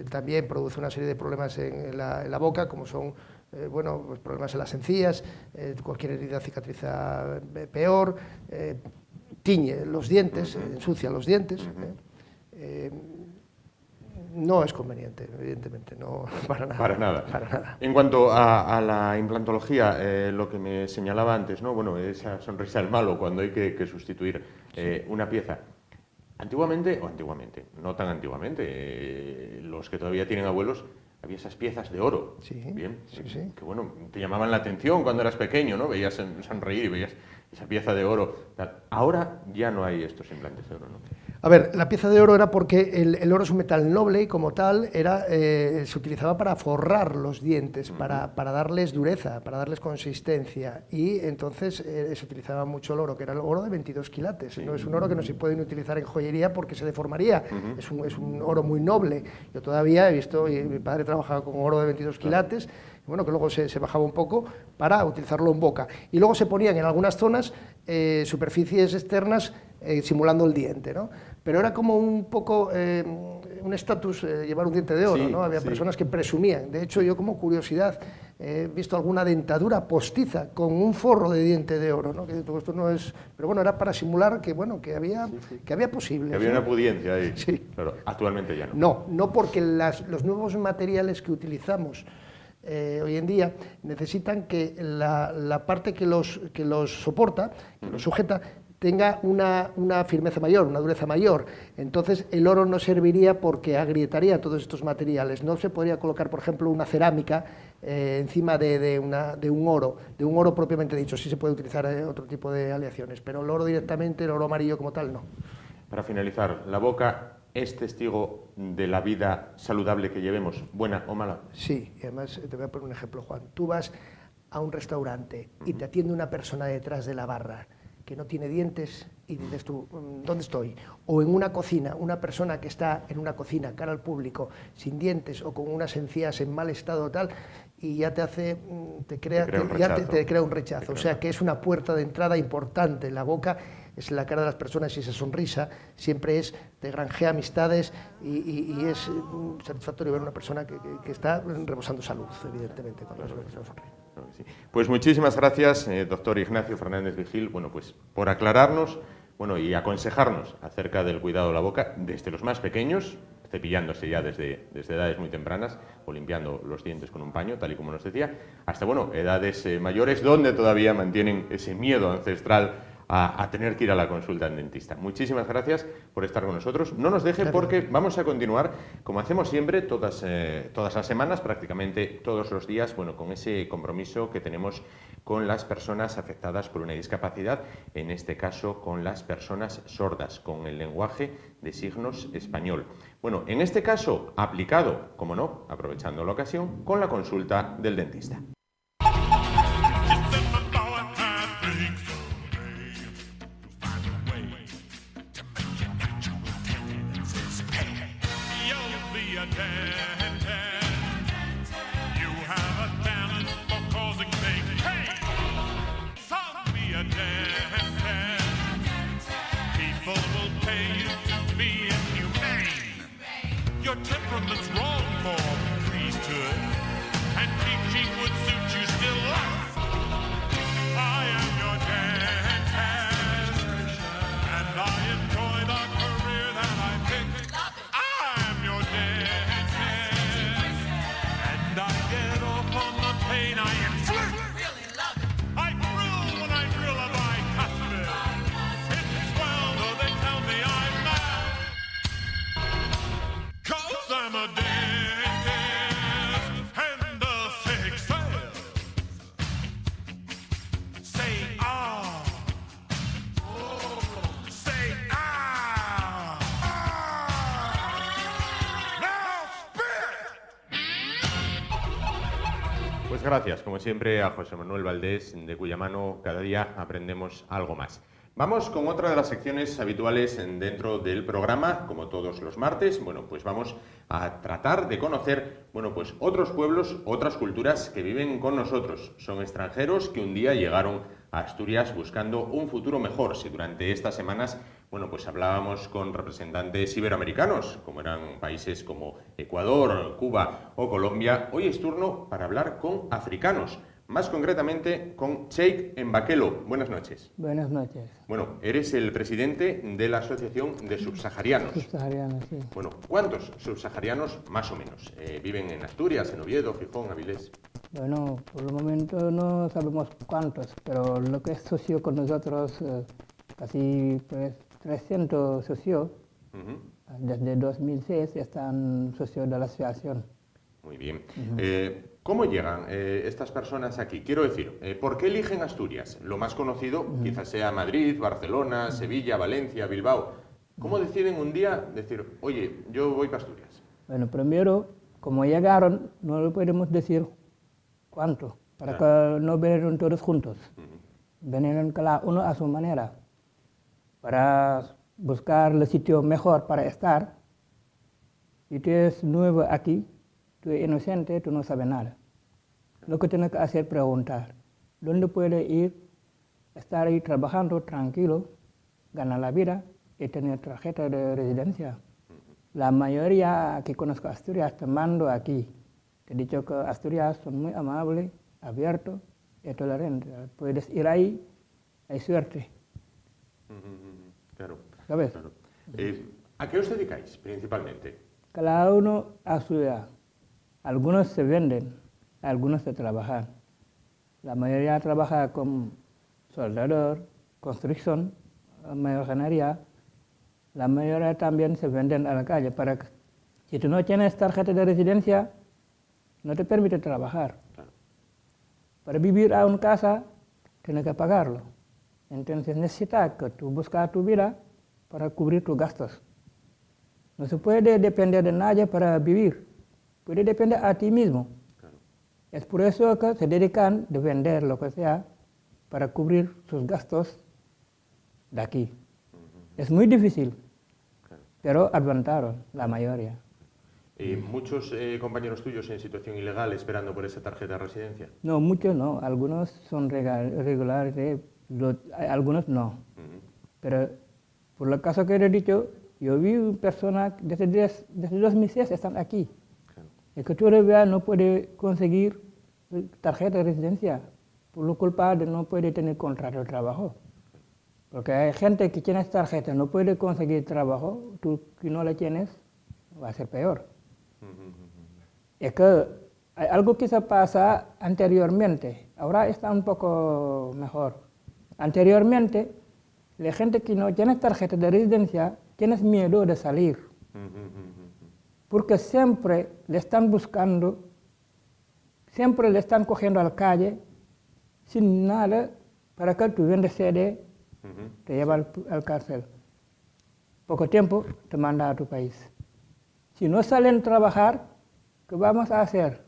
también produce una serie de problemas en la boca, como son bueno, pues problemas en las encías, cualquier herida cicatriza peor, tiñe los dientes, ensucia los dientes. No es conveniente, evidentemente, no, para nada. Para nada. Para nada. En cuanto a la implantología, lo que me señalaba antes, ¿no? Bueno, esa sonrisa del malo cuando hay que sustituir una pieza. Antiguamente, no tan antiguamente, los que todavía tienen abuelos, había esas piezas de oro. Sí, bien, sí. Que bueno, te llamaban la atención cuando eras pequeño, ¿no? Veías sonreír y veías esa pieza de oro. Tal. Ahora ya no hay estos implantes de oro, ¿no? A ver, la pieza de oro era porque el oro es un metal noble y como tal se utilizaba para forrar los dientes, para darles dureza, para darles consistencia, y entonces se utilizaba mucho el oro, que era el oro de 22 quilates. No es un oro que no se puede utilizar en joyería porque se deformaría, es un oro muy noble. Yo todavía he visto, y mi padre trabajaba con oro de 22 quilates, bueno, que luego se bajaba un poco para utilizarlo en boca. Y luego se ponían en algunas zonas superficies externas simulando el diente, ¿no? Pero era como un poco un estatus llevar un diente de oro, ¿no? Había personas que presumían. De hecho, yo como curiosidad he visto alguna dentadura postiza con un forro de diente de oro, ¿no? Que todo esto no es... Pero bueno, era para simular que, bueno, que había posibles. Que había una pudiencia ahí. Sí. Claro, actualmente ya no. No porque los nuevos materiales que utilizamos hoy en día necesitan que la parte que los soporta, que los sujeta, tenga una firmeza mayor, una dureza mayor. Entonces el oro no serviría porque agrietaría todos estos materiales. No se podría colocar, por ejemplo, una cerámica encima de un oro propiamente dicho. Sí se puede utilizar otro tipo de aleaciones, pero el oro directamente, el oro amarillo como tal, no. Para finalizar, ¿la boca es testigo de la vida saludable que llevemos, buena o mala? Sí, y además te voy a poner un ejemplo, Juan. Tú vas a un restaurante y te atiende una persona detrás de la barra que no tiene dientes y dices tú, ¿dónde estoy? O en una cocina, una persona que está en una cocina cara al público sin dientes o con unas encías en mal estado tal, y ya te crea un rechazo. O sea que es una puerta de entrada importante. La boca es la cara de las personas y esa sonrisa siempre te granjea amistades y es satisfactorio ver una persona que está rebosando salud, evidentemente, cuando la persona sonríe. Sí. Pues muchísimas gracias, doctor Ignacio Fernández Vigil, bueno, pues por aclararnos, bueno, y aconsejarnos acerca del cuidado de la boca desde los más pequeños, cepillándose ya desde edades muy tempranas o limpiando los dientes con un paño, tal y como nos decía, hasta, bueno, edades mayores donde todavía mantienen ese miedo ancestral a tener que ir a la consulta al dentista. Muchísimas gracias por estar con nosotros. No nos deje porque vamos a continuar, como hacemos siempre, todas las semanas, prácticamente todos los días, bueno, con ese compromiso que tenemos con las personas afectadas por una discapacidad, en este caso con las personas sordas, con el lenguaje de signos español. Bueno, en este caso aplicado, como no, aprovechando la ocasión, con la consulta del dentista. Your temperament's wrong for priesthood, and teaching would suit you still less. I am your dentist, and I enjoy the career that I picked. I am your dentist, and I get off on the pain I inflict. I thrill when I drill a bicuspid. It's swell, though they tell me I'm mad. 'Cause I'm a dentist and a sick sense. Say ah. Say ah. Now spit. Pues gracias, como siempre, a José Manuel Valdés, de cuya mano cada día aprendemos algo más. Vamos con otra de las secciones habituales dentro del programa, como todos los martes. Bueno, pues vamos a tratar de conocer, bueno, pues otros pueblos, otras culturas que viven con nosotros. Son extranjeros que un día llegaron a Asturias buscando un futuro mejor. Si durante estas semanas, bueno, pues hablábamos con representantes iberoamericanos, como eran países como Ecuador, Cuba o Colombia, hoy es turno para hablar con africanos. Más concretamente con Cheikh Mbakelo. Buenas noches. Buenas noches. Bueno, eres el presidente de la Asociación de Subsaharianos. Subsaharianos, sí. Bueno, ¿cuántos subsaharianos más o menos viven en Asturias, en Oviedo, Gijón, Avilés? Bueno, por el momento no sabemos cuántos, pero lo que es socio con nosotros, casi pues, 300 socios, desde 2006 están socios de la asociación. Muy bien. ¿Cómo llegan estas personas aquí? Quiero decir, ¿por qué eligen Asturias? Lo más conocido quizás sea Madrid, Barcelona, Sevilla, Valencia, Bilbao. ¿Cómo deciden un día decir, oye, yo voy para Asturias? Bueno, primero, como llegaron, no le podemos decir cuánto, para que no vinieron todos juntos. Vinieron cada uno a su manera, para buscar el sitio mejor para estar. Si tú eres nuevo aquí, tú eres inocente, tú no sabes nada. Lo que tienes que hacer es preguntar, ¿dónde puede ir, estar ahí trabajando tranquilo, ganar la vida y tener tarjeta de residencia? La mayoría que conozco Asturias te mando aquí. Te he dicho que Asturias son muy amables, abiertos y tolerantes. Puedes ir ahí, hay suerte. Claro. ¿Sabes? Claro. ¿A qué os dedicáis principalmente? Cada uno a su edad. Algunos se venden, algunos se trabajan. La mayoría trabaja como soldador, construcción, marroquinería. La mayoría también se venden a la calle. Para que, si tú no tienes tarjeta de residencia, no te permite trabajar. Claro. Para vivir a una casa, tienes que pagarlo. Entonces necesitas que tú busques tu vida para cubrir tus gastos. No se puede depender de nadie para vivir. Puede depender a ti mismo. Claro. Es por eso que se dedican a vender lo que sea para cubrir sus gastos de aquí. Es muy difícil, pero aguantaron la mayoría. ¿Muchos compañeros tuyos en situación ilegal esperando por esa tarjeta de residencia? No, muchos no. Algunos son regulares, algunos no. Pero por el caso que he dicho, yo vi personas desde 2006 están aquí. Claro. Es que todavía no puede conseguir tarjeta de residencia por la culpa de no puede tener contrato de trabajo. Porque hay gente que tiene tarjeta, no puede conseguir trabajo, tú que no la tienes, va a ser peor. Es que hay algo que se pasa anteriormente, ahora está un poco mejor. Anteriormente, la gente que no tiene tarjeta de residencia tiene miedo de salir, porque siempre le están buscando, siempre le están cogiendo a la calle sin nada para que tú vendas CD, te lleva al cárcel. Poco tiempo te manda a tu país. Si no salen a trabajar, ¿qué vamos a hacer?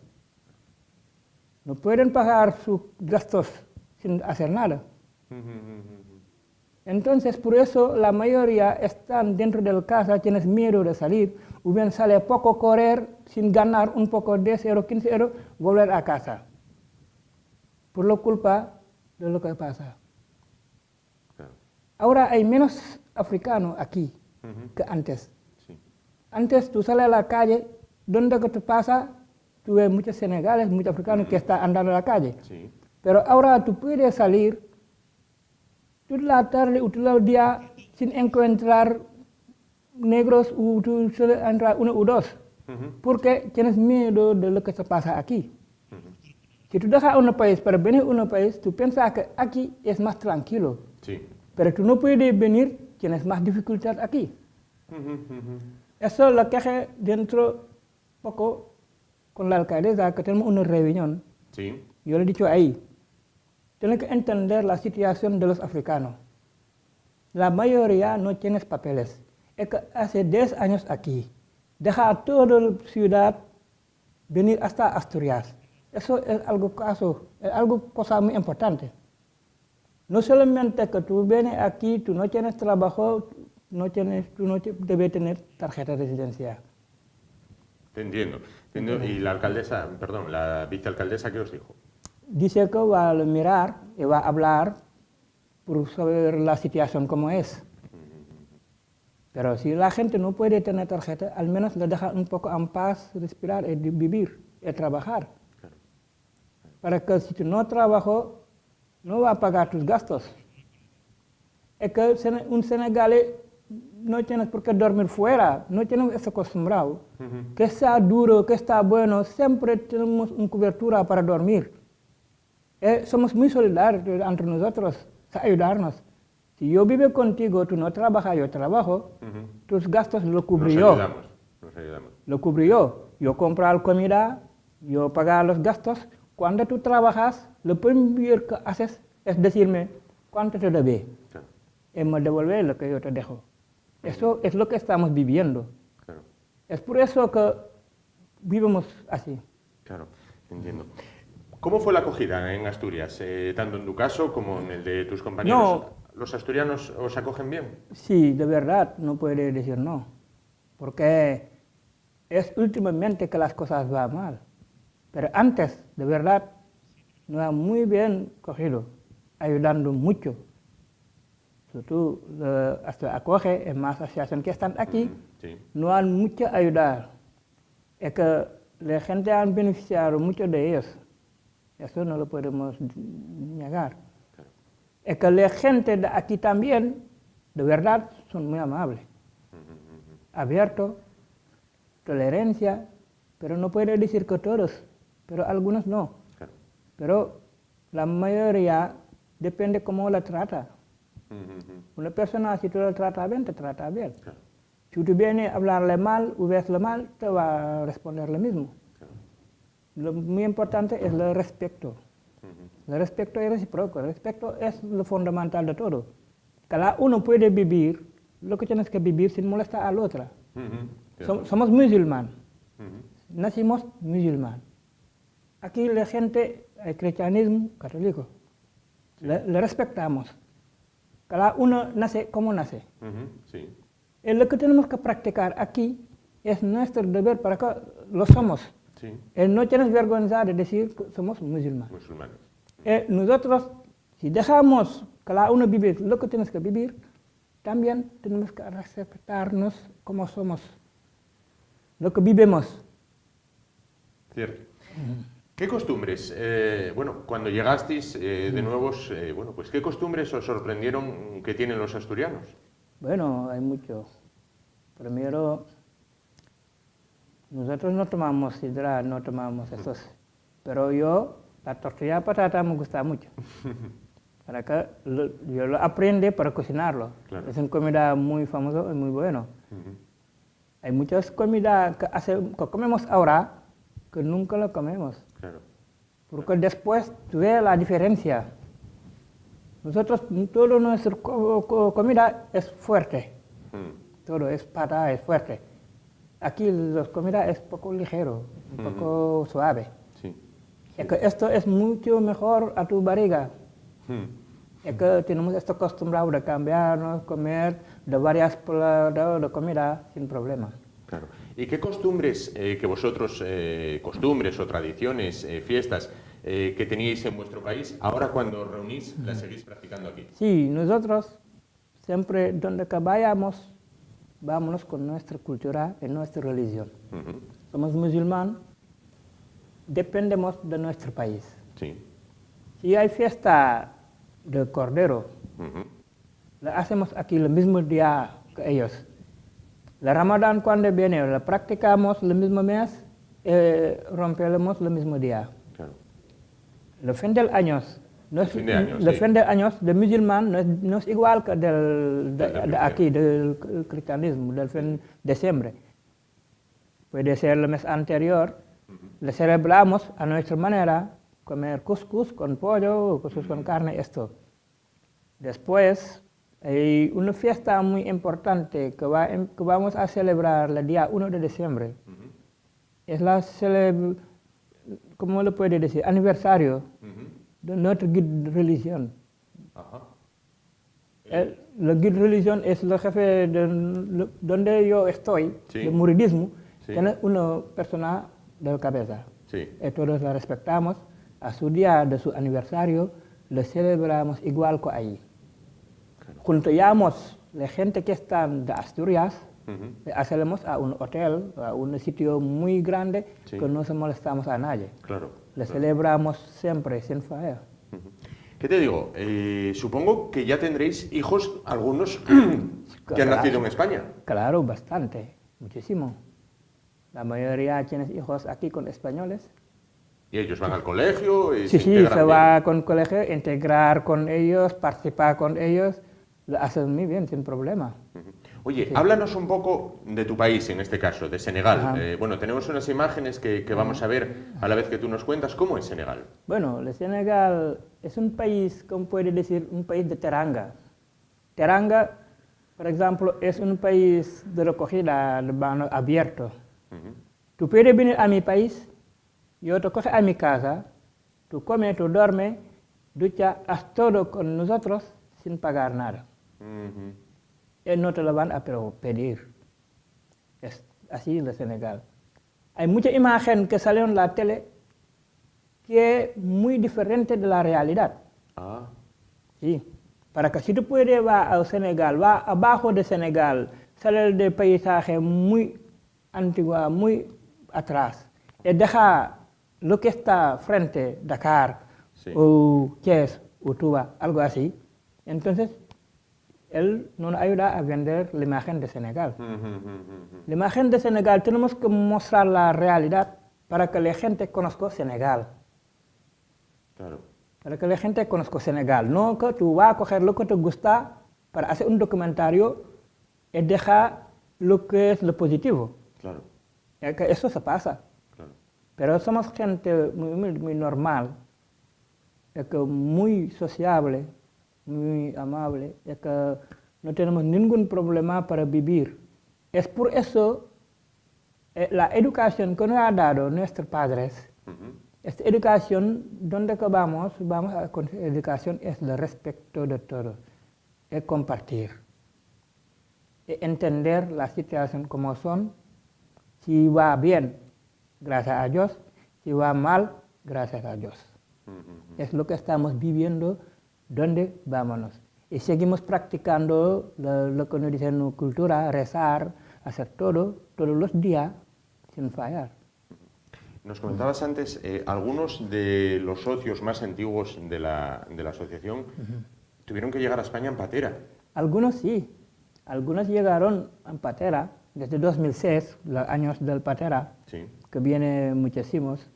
No pueden pagar sus gastos sin hacer nada. Entonces, por eso la mayoría están dentro de la casa, tienes miedo de salir, o bien sale poco correr sin ganar un poco 10 euros, 15 euros, volver a casa. Por la culpa de lo que pasa. Claro. Ahora hay menos africanos aquí que antes. Sí. Antes tú sales a la calle, donde que te pasa, tú ves muchos senegales, muchos africanos que están andando a la calle. Sí. Pero ahora tú puedes salir toda la tarde o todo el día sin encontrar negros o tú solo entrar uno o dos, porque tienes miedo de lo que se pasa aquí. Si tú dejas un país para venir a un país, tú piensas que aquí es más tranquilo, Sí. pero tú no puedes venir, tienes más dificultad aquí. Eso lo queje dentro poco con la alcaldesa, que tenemos una reunión. Sí. Yo le he dicho ahí, tienen que entender la situación de los africanos. La mayoría no tiene papeles. Es que hace 10 años aquí, deja a toda la ciudad venir hasta Asturias. Eso es algo cosa muy importante. No solamente que tú vienes aquí, tú no tienes trabajo, tú no debes tener tarjeta de residencia. Te entiendo. Y la alcaldesa, perdón, la vicealcaldesa, ¿qué os dijo? Dice que va a mirar y va a hablar por saber la situación como es. Pero si la gente no puede tener tarjeta, al menos le deja un poco en paz respirar y vivir y trabajar. Claro. Para que si tú no trabajas, no va a pagar tus gastos. Es que un senegalés no tienes por qué dormir fuera, no tenemos eso acostumbrado. Que está duro, que está bueno, siempre tenemos una cobertura para dormir. Somos muy solidarios entre nosotros, ayudarnos. Si yo vivo contigo, tú no trabajas, yo trabajo, tus gastos lo cubrí yo. Nos ayudamos. Lo cubrí yo. Yo compro la comida, yo pago los gastos. Cuando tú trabajas, lo primero que haces es decirme cuánto te debes. Claro. Y me devolver lo que yo te dejo. Eso es lo que estamos viviendo. Claro, Es por eso que vivimos así. claro, entiendo. ¿Cómo fue la acogida en Asturias, tanto en tu caso como en el de tus compañeros? No. ¿Los asturianos os acogen bien? Sí, de verdad, no puede decir no. Porque es últimamente que las cosas van mal. Pero antes, de verdad, nos ha muy bien cogido, ayudando mucho. Tú hasta acoge en más asociaciones que están aquí, Sí. nos han mucho ayudado. Es que la gente han beneficiado mucho de ellos. Eso no lo podemos negar. Es que la gente de aquí también, de verdad, son muy amables. Abiertos, tolerancia, pero no puede decir que todos, pero algunos no. Claro. Pero la mayoría depende cómo la trata. Una persona, si tú la tratas bien, te trata bien. Claro. Si tú vienes a hablarle mal o verle mal, te va a responder lo mismo. Lo muy importante es el respeto. El respeto es recíproco, el respeto es lo fundamental de todo. Cada uno puede vivir lo que tienes que vivir sin molestar al otro. Somos musulmanes, nacimos musulmanes. Aquí la gente, el cristianismo católico, le respetamos. Cada uno nace como nace. Sí. Y lo que tenemos que practicar aquí es nuestro deber para que lo somos. Sí. Y no tienes vergüenza de decir que somos musulmanes. Musulmanes. Nosotros, si dejamos cada uno vivir lo que tienes que vivir, también tenemos que respetarnos como somos, lo que vivimos. Cierto. ¿Qué costumbres, bueno, cuando llegasteis de nuevos, bueno, pues qué costumbres os sorprendieron que tienen los asturianos? Bueno, hay mucho. Primero, nosotros no tomamos sidra, no tomamos esos. Pero yo, la tortilla de patata me gusta mucho. Para que yo lo aprendí para cocinarlo. Claro. Es una comida muy famosa y muy buena. Hay muchas comidas que comemos ahora que nunca lo comemos. Claro. Porque después tú ves la diferencia. Nosotros, toda nuestra comida es fuerte. Todo es patata, es fuerte. Aquí la comida es poco ligero, un poco suave. Sí. Es que esto es mucho mejor a tu barriga. Es que tenemos esto acostumbrado de cambiarnos, comer de varias platos de comida sin problema. Claro. ¿Y qué costumbres que vosotros, costumbres o tradiciones, fiestas que teníais en vuestro país, ahora cuando os reunís, las seguís practicando aquí? Sí, nosotros siempre donde que vayamos, vámonos con nuestra cultura y nuestra religión. Somos musulmanes, dependemos de nuestro país. Sí. Si hay fiesta de Cordero, la hacemos aquí el mismo día que ellos. La Ramadán cuando viene, la practicamos el mismo mes, rompemos el mismo día. Claro. El fin del año, fin de año, el sí. fin de años del musulmán no es igual que de aquí, del cristianismo, del fin de diciembre. Puede ser el mes anterior, le celebramos a nuestra manera, comer couscous con pollo, couscous con carne, esto. Después, hay una fiesta muy importante que vamos a celebrar el día 1 de diciembre. Es la ¿cómo lo puede decir? Aniversario de nuestra guía religión. Ajá. La guía religión es el jefe de donde yo estoy, Sí. de muridismo, Sí. tiene una persona de cabeza. Sí. Y todos la respetamos. A su día de su aniversario, lo celebramos igual que ahí. Juntamos la gente que está de Asturias, le hacemos a un hotel, a un sitio muy grande, Sí. que no se molestamos a nadie. Claro. Le celebramos siempre, sin fallar. ¿Qué te digo? Supongo que ya tendréis hijos, algunos que han Claro. nacido en España. Claro, bastante, muchísimo. La mayoría tiene hijos aquí con españoles. Y ellos van al colegio y Sí, se sí, integran se bien. va con colegio, integrar con ellos, participar con ellos, lo hacen muy bien, sin problema. Oye, háblanos un poco de tu país, en este caso, de Senegal. Ajá. Bueno, tenemos unas imágenes que vamos a ver a la vez que tú nos cuentas. ¿Cómo es Senegal? Bueno, el Senegal es un país, como puede decir, un país de teranga. Teranga por ejemplo, es un país de recogida de mano abierto. Tú puedes venir a mi país, yo te coge a mi casa, tú comes, tú duermes, ducha, haz todo con nosotros sin pagar nada. Y no te lo van a pedir. Es así en Senegal. Hay mucha imagen que salió en la tele que es muy diferente de la realidad. Ah, Sí, para que si tú puedes va al Senegal, va abajo de Senegal, sale del paisaje muy antiguo, muy atrás, y deja lo que está frente, Dakar, Sí. o Thiès, o Touba, algo así. Entonces, él nos ayuda a vender la imagen de Senegal. La imagen de Senegal tenemos que mostrar la realidad para que la gente conozca Senegal. claro. Para que la gente conozca Senegal. No que tú vas a coger lo que te gusta para hacer un documentario y dejar lo que es lo positivo. Claro, Es que eso se pasa. claro. Pero somos gente muy normal, es que muy sociable, muy amable, es que no tenemos ningún problema para vivir. Es por eso la educación que nos ha dado nuestros padres, esta educación, donde que vamos con educación, es el respeto de todo, es compartir, es entender la situación como son, si va bien, gracias a Dios, si va mal, gracias a Dios. Es lo que estamos viviendo, donde vámonos. Y seguimos practicando lo que nos dice en cultura, rezar, hacer todo, todos los días, sin fallar. Nos comentabas antes, algunos de los socios más antiguos de la asociación tuvieron que llegar a España en patera. Algunos sí, algunos llegaron en patera desde 2006, los años del patera, Sí. que viene muchísimos.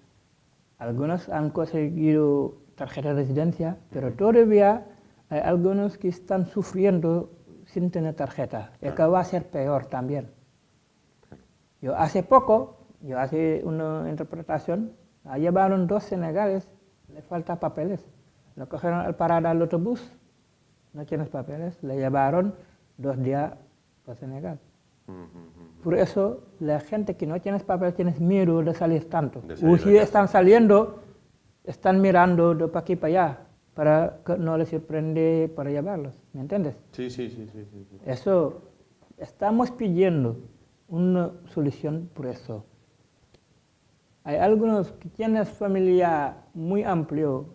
Algunos han conseguido tarjeta de residencia, pero todavía hay algunos que están sufriendo sin tener tarjeta, y que va a ser peor también. Yo hace una interpretación, llevaron 2 senegales, le falta papeles. Lo cogieron al parada del autobús, no tienes papeles, le llevaron 2 días para Senegal. Por eso, la gente que no tiene papeles tiene miedo de salir tanto. De salir O de si casa. están saliendo, están mirando de para aquí para allá, para que no les sorprende para llevarlos. ¿Me entiendes? Sí. Eso, estamos pidiendo una solución por eso. Hay algunos que tienen familia muy amplio,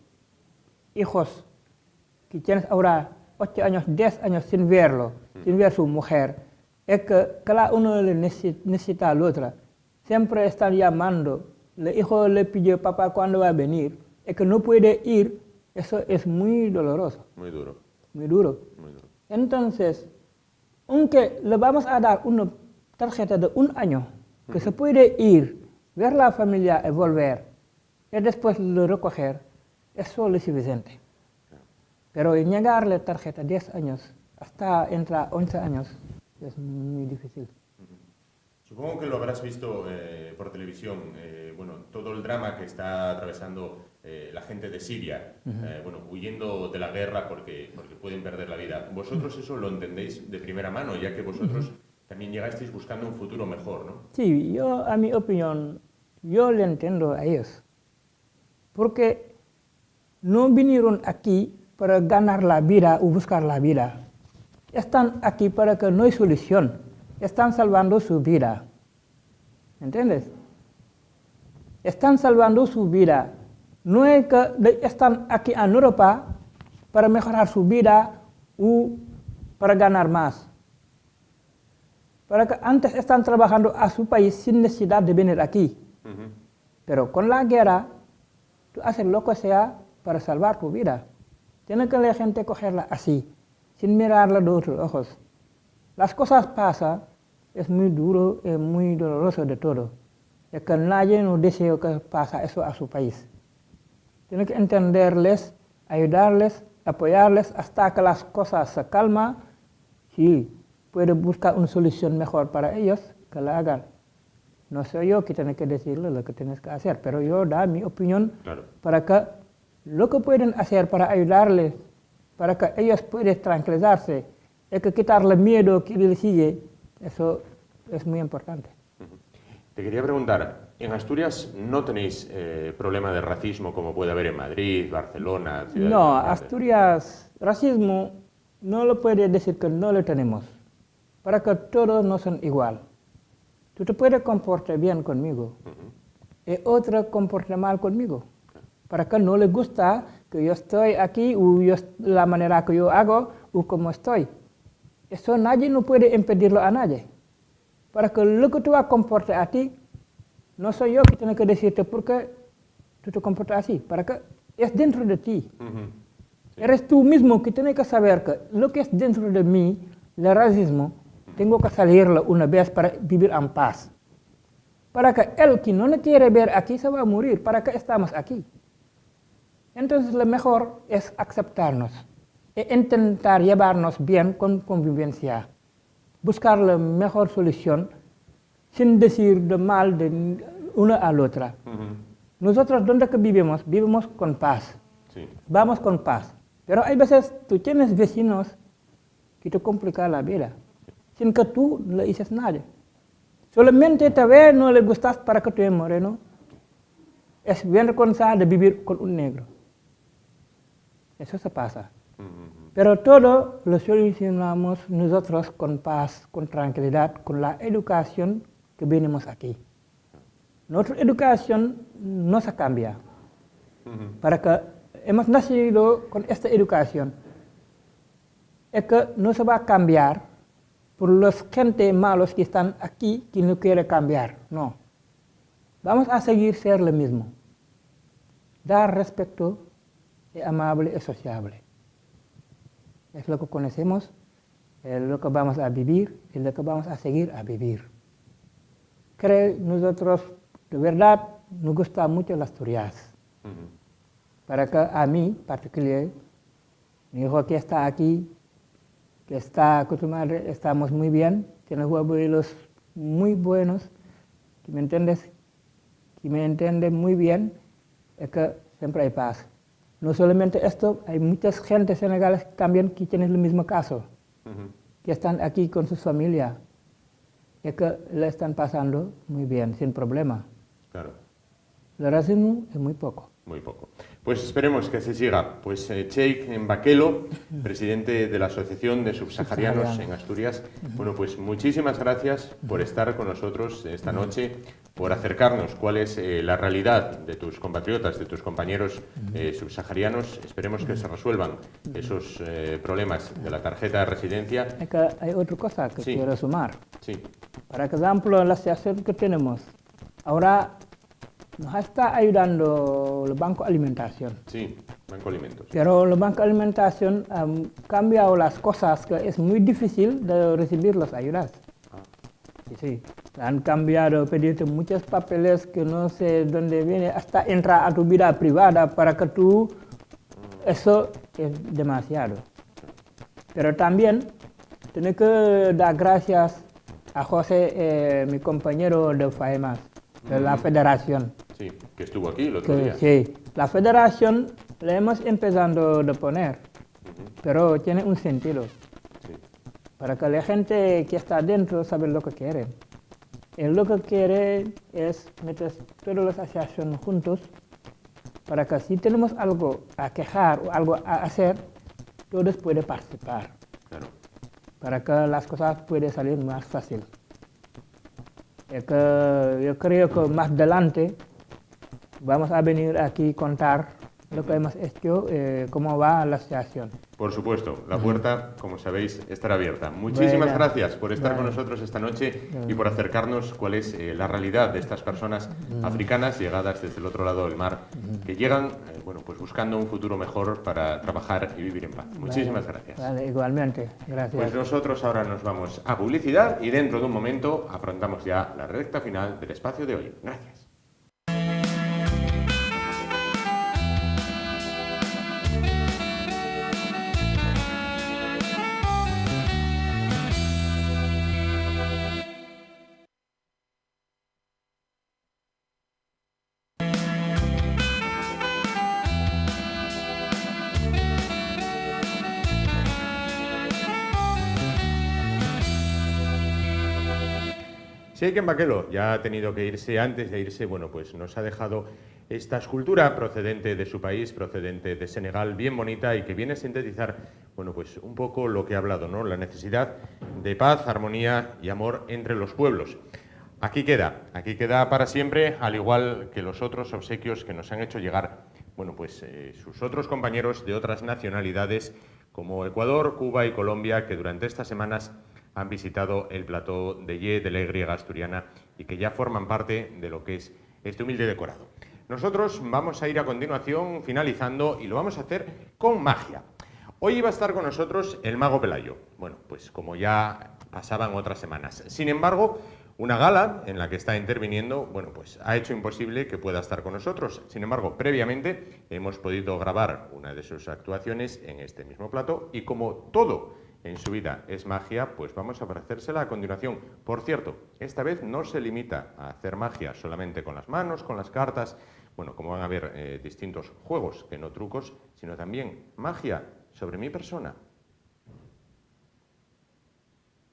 hijos que tienen ahora 8 años, 10 años sin verlo, sin ver a su mujer. Es que cada uno le necesita al otro. Siempre están llamando. El hijo le pide, papá, ¿cuándo va a venir? Es que no puede ir. Eso es muy doloroso, Muy duro, muy duro. muy duro. Entonces, aunque le vamos a dar una tarjeta de 1 año, que se puede ir, ver la familia y volver, y después lo recoger, eso es suficiente. Pero negarle tarjeta 10 años, hasta entrar 11 años, es muy difícil. Supongo que lo habrás visto por televisión, bueno, todo el drama que está atravesando la gente de Siria, bueno, huyendo de la guerra porque pueden perder la vida. Vosotros eso lo entendéis de primera mano, ya que vosotros también llegasteis buscando un futuro mejor, ¿no? Sí, yo, a mi opinión, yo le entiendo a ellos. Porque no vinieron aquí para ganar la vida o buscar la vida. Están aquí para que no hay solución. Están salvando su vida. ¿Entiendes? Están salvando su vida. No es que están aquí en Europa para mejorar su vida o para ganar más. Para que antes están trabajando a su país sin necesidad de venir aquí. Pero con la guerra, tú haces lo que sea para salvar tu vida. Tiene que la gente cogerla así, sin mirarla de otros ojos. Las cosas pasan, es muy duro y muy doloroso de todo. Es que nadie no desea que pase eso a su país. Tiene que entenderles, ayudarles, apoyarles hasta que las cosas se calman. Sí, puede buscar una solución mejor para ellos, que la hagan. No soy yo que tiene que decirle lo que tienes que hacer, pero yo da mi opinión para que lo que pueden hacer para ayudarles, para que ellos puedan tranquilizarse, hay que quitarle el miedo que le sigue, eso es muy importante. Te quería preguntar, en Asturias no tenéis problema de racismo como puede haber en Madrid, Barcelona, ciudades No, más grandes? Asturias, racismo, no lo puede decir que no lo tenemos, para que todos no son igual. Tú te puedes comportar bien conmigo, y otro comporta mal conmigo, para que no le gusta que yo estoy aquí, o la manera que yo hago, o como estoy. Eso nadie no puede impedirlo a nadie. Para que lo que tú vas a comportar a ti, no soy yo que tengo que decirte por qué tú te comportas así, para que es dentro de ti. Eres tú mismo que tienes que saber que lo que es dentro de mí, el racismo, tengo que salirlo una vez para vivir en paz. Para que el que no me quiere ver aquí se va a morir, para que estamos aquí. Entonces lo mejor es aceptarnos e intentar llevarnos bien con convivencia. Buscar la mejor solución sin decir de mal de una a la otra. Nosotros donde que vivimos con paz. Sí. Vamos con paz. Pero hay veces tú tienes vecinos que te complican la vida, sin que tú le dices nada. Solamente te ve, no le gustas para que tú eres moreno. Es bien responsable de vivir con un negro. Eso se pasa. Pero todo lo solucionamos nosotros con paz, con tranquilidad, con la educación que venimos aquí. Nuestra educación no se cambia. Para que hemos nacido con esta educación. Es que no se va a cambiar por los gente malos que están aquí que no quieren cambiar. No. Vamos a seguir ser lo mismo. Dar respeto, y amable y sociable. Es lo que conocemos, es lo que vamos a vivir y lo que vamos a seguir a vivir. Creo nosotros, de verdad, nos gusta mucho las Asturias. Para que a mí, particular, mi hijo que está aquí, que está con tu madre, estamos muy bien, tiene abuelos muy buenos, que me entiendes, que me entienden muy bien, es que siempre hay paz. No solamente esto, hay muchas gente senegales también que tienen el mismo caso, que están aquí con su familia, y que le están pasando muy bien, sin problema. Claro. El racismo es muy poco. Muy poco. Pues esperemos que se siga. Pues Cheikh Mbaquelo, presidente de la Asociación de Subsaharianos en Asturias, bueno, pues muchísimas gracias por estar con nosotros esta noche, por acercarnos cuál es la realidad de tus compatriotas, de tus compañeros subsaharianos. Esperemos que se resuelvan esos problemas de la tarjeta de residencia. Es que hay otra cosa que Sí. quiero sumar. Sí, Por ejemplo, la situación que tenemos ahora nos está ayudando el Banco Alimentación. sí, Banco Alimentos. Pero el Banco Alimentación ha cambiado las cosas, que es muy difícil de recibir las ayudas. Sí, sí. Han cambiado, pedirte muchos papeles que no sé dónde viene, hasta entrar a tu vida privada para que tú... Eso es demasiado. Pero también tengo que dar gracias a José, mi compañero de FAEMAS, de la Federación. Sí, que estuvo aquí el otro Que, día. sí, la Federación la hemos empezado a poner, pero tiene un sentido. Sí. Para que la gente que está dentro sabe lo que quiere. Y lo que quiere es meter todas las asociaciones juntos para que si tenemos algo a quejar o algo a hacer, todos pueden participar. Claro. Para que las cosas puedan salir más fácil. Y que yo creo que más adelante vamos a venir aquí a contar lo que hemos hecho, cómo va la asociación. Por supuesto, la puerta, como sabéis, estará abierta. Muchísimas Bueno, gracias por estar con vale. nosotros esta noche y por acercarnos cuál es la realidad de estas personas africanas llegadas desde el otro lado del mar, que llegan bueno, pues buscando un futuro mejor para trabajar y vivir en paz. Muchísimas gracias. Vale, igualmente, gracias. Pues nosotros ahora nos vamos a publicidad y dentro de un momento afrontamos ya la recta final del espacio de hoy. Gracias. Seiken Bakelo ya ha tenido que irse. Antes de irse, bueno, pues nos ha dejado esta escultura procedente de su país, procedente de Senegal, bien bonita y que viene a sintetizar, bueno, pues un poco lo que ha hablado, ¿no? La necesidad de paz, armonía y amor entre los pueblos. Aquí queda para siempre, al igual que los otros obsequios que nos han hecho llegar, bueno, pues sus otros compañeros de otras nacionalidades como Ecuador, Cuba y Colombia, que durante estas semanas han visitado el plató de Ye de la Y asturiana y que ya forman parte de lo que es este humilde decorado. Nosotros vamos a ir a continuación finalizando y lo vamos a hacer con magia. Hoy iba a estar con nosotros el mago Pelayo, bueno, pues como ya pasaban otras semanas. Sin embargo, una gala en la que está interviniendo, bueno, pues ha hecho imposible que pueda estar con nosotros. Sin embargo, previamente hemos podido grabar una de sus actuaciones en este mismo plató y como todo en su vida es magia, pues vamos a ofrecérsela a continuación. Por cierto, esta vez no se limita a hacer magia solamente con las manos, con las cartas, bueno, como van a ver distintos juegos que no trucos, sino también magia sobre mi persona.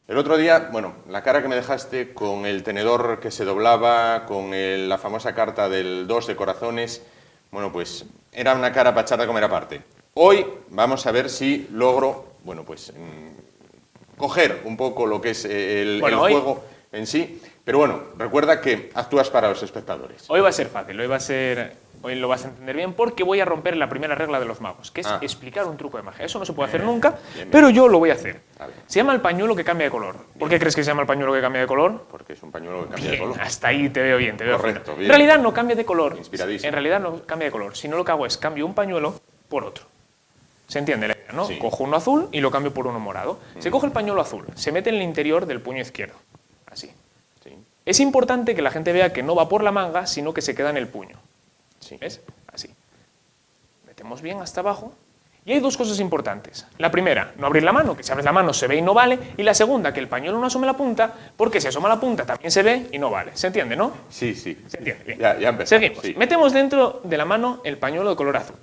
El otro día, bueno, la cara que me dejaste con el tenedor que se doblaba, con la famosa carta del 2 de corazones, bueno, pues era una cara para echar de comer aparte. Hoy vamos a ver si logro, bueno, pues coger un poco lo que es el juego en sí. Pero bueno, recuerda que actúas para los espectadores. Hoy va a ser fácil, hoy lo vas a entender bien porque voy a romper la primera regla de los magos, que es explicar un truco de magia. Eso no se puede hacer nunca, pero yo lo voy a hacer. Se llama el pañuelo que cambia de color. ¿Por qué crees que se llama el pañuelo que cambia de color? Porque es un pañuelo que cambia de color. Hasta ahí te veo bien, te veo correcto, bien. En realidad no cambia de color. Inspiradísimo. En realidad no cambia de color, sino lo que hago es cambio un pañuelo por otro. ¿Se entiende la idea, no? Sí. Cojo uno azul y lo cambio por uno morado. Se coge el pañuelo azul, se mete en el interior del puño izquierdo. Así. Sí. Es importante que la gente vea que no va por la manga, sino que se queda en el puño. Sí. ¿Ves? Así. Metemos bien hasta abajo. Y hay dos cosas importantes. La primera, no abrir la mano, que si abres la mano se ve y no vale. Y la segunda, que el pañuelo no asome la punta, porque si asoma la punta también se ve y no vale. ¿Se entiende, no? Sí, sí. ¿Se entiende? Bien. Ya empezamos. Seguimos. Sí. Metemos dentro de la mano el pañuelo de color azul.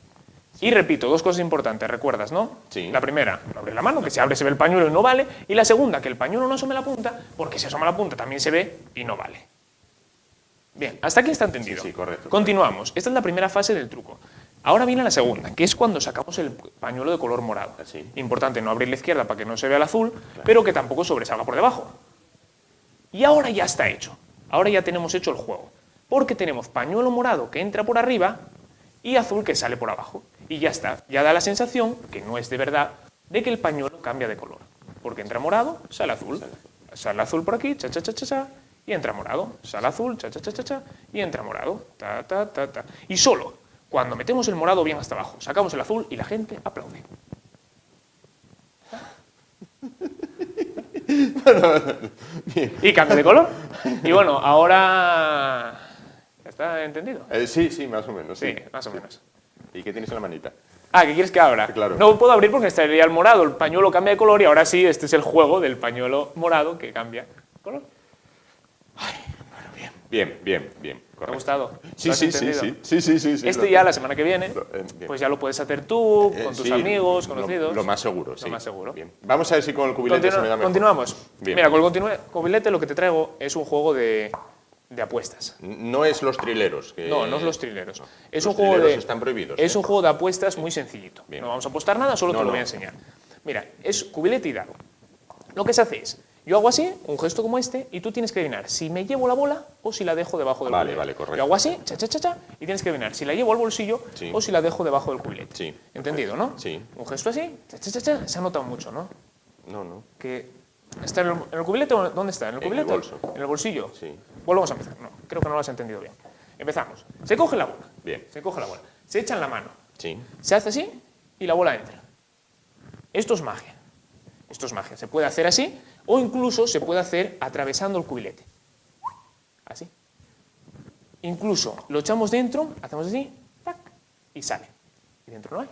Y repito, dos cosas importantes, ¿recuerdas, no? Sí. La primera, no abrir la mano, que si abre se ve el pañuelo y no vale. Y la segunda, que el pañuelo no asome la punta, porque si asoma la punta también se ve y no vale. Bien, hasta aquí está entendido. Sí, correcto. Continuamos. Esta es la primera fase del truco. Ahora viene la segunda, que es cuando sacamos el pañuelo de color morado. Así. Importante no abrir la izquierda para que no se vea el azul, pero que tampoco sobresalga por debajo. Y ahora ya está hecho. Ahora ya tenemos hecho el juego. Porque tenemos pañuelo morado que entra por arriba y azul que sale por abajo. Y ya está. Ya da la sensación, que no es de verdad, de que el pañuelo cambia de color. Porque entra morado, sale azul. Sale azul por aquí, cha, cha, cha, cha, cha, y entra morado. Sale azul, cha, cha, cha, cha, cha, y entra morado. Ta, ta, ta, ta. Y solo cuando metemos el morado bien hasta abajo, sacamos el azul y la gente aplaude. Y cambia de color. Y bueno, ahora... ¿Está entendido? Sí, sí, más o menos. Sí, más o menos. ¿Y qué tienes en la manita? Ah, ¿qué quieres que abra? Claro. No puedo abrir porque estaría el morado. El pañuelo cambia de color y ahora sí, este es el juego del pañuelo morado que cambia de color. Bien, bien, bien. ¿Te ha Correcto. gustado? Sí, ¿Lo has sí, sí, entendido? sí. Este ya la semana que viene, Bien. pues ya lo puedes hacer tú, con tus Sí, amigos, conocidos. Lo más seguro, sí. Lo más seguro. Bien. Vamos a ver si con el cubilete se me da mejor. Continuamos. Bien. Mira, con el cubilete lo que te traigo es un juego de apuestas. No es los trileros. No, no es los trileros. Es Los un juego trileros de están prohibidos. Es un juego de apuestas muy sencillito. Bien. No vamos a apostar nada, solo No, te lo no. voy a enseñar. Mira, es cubilete y dado. Lo que se hace es, yo hago así, un gesto como este, y tú tienes que adivinar si me llevo la bola o si la dejo debajo del Vale, cubilete. vale, correcto. Yo hago así, cha, cha, cha, cha, y tienes que adivinar si la llevo al bolsillo Sí. o si la dejo debajo del cubilete. Sí. ¿Entendido, no? Sí. Un gesto así, cha, cha, cha, cha, se ha notado mucho, ¿no? No. Que ¿está en el cubilete o dónde está? ¿En el En el cubilete? bolso. ¿En el bolsillo? Sí. Volvamos a empezar. No, creo que no lo has entendido bien. Empezamos. Se coge la bola. Bien. Se coge la bola. Se echa en la mano. Sí. Se hace así y la bola entra. Esto es magia. Esto es magia. Se puede hacer así o incluso se puede hacer atravesando el cubilete. Así. Incluso lo echamos dentro, hacemos así, ¡tac! Y sale. Y dentro no hay.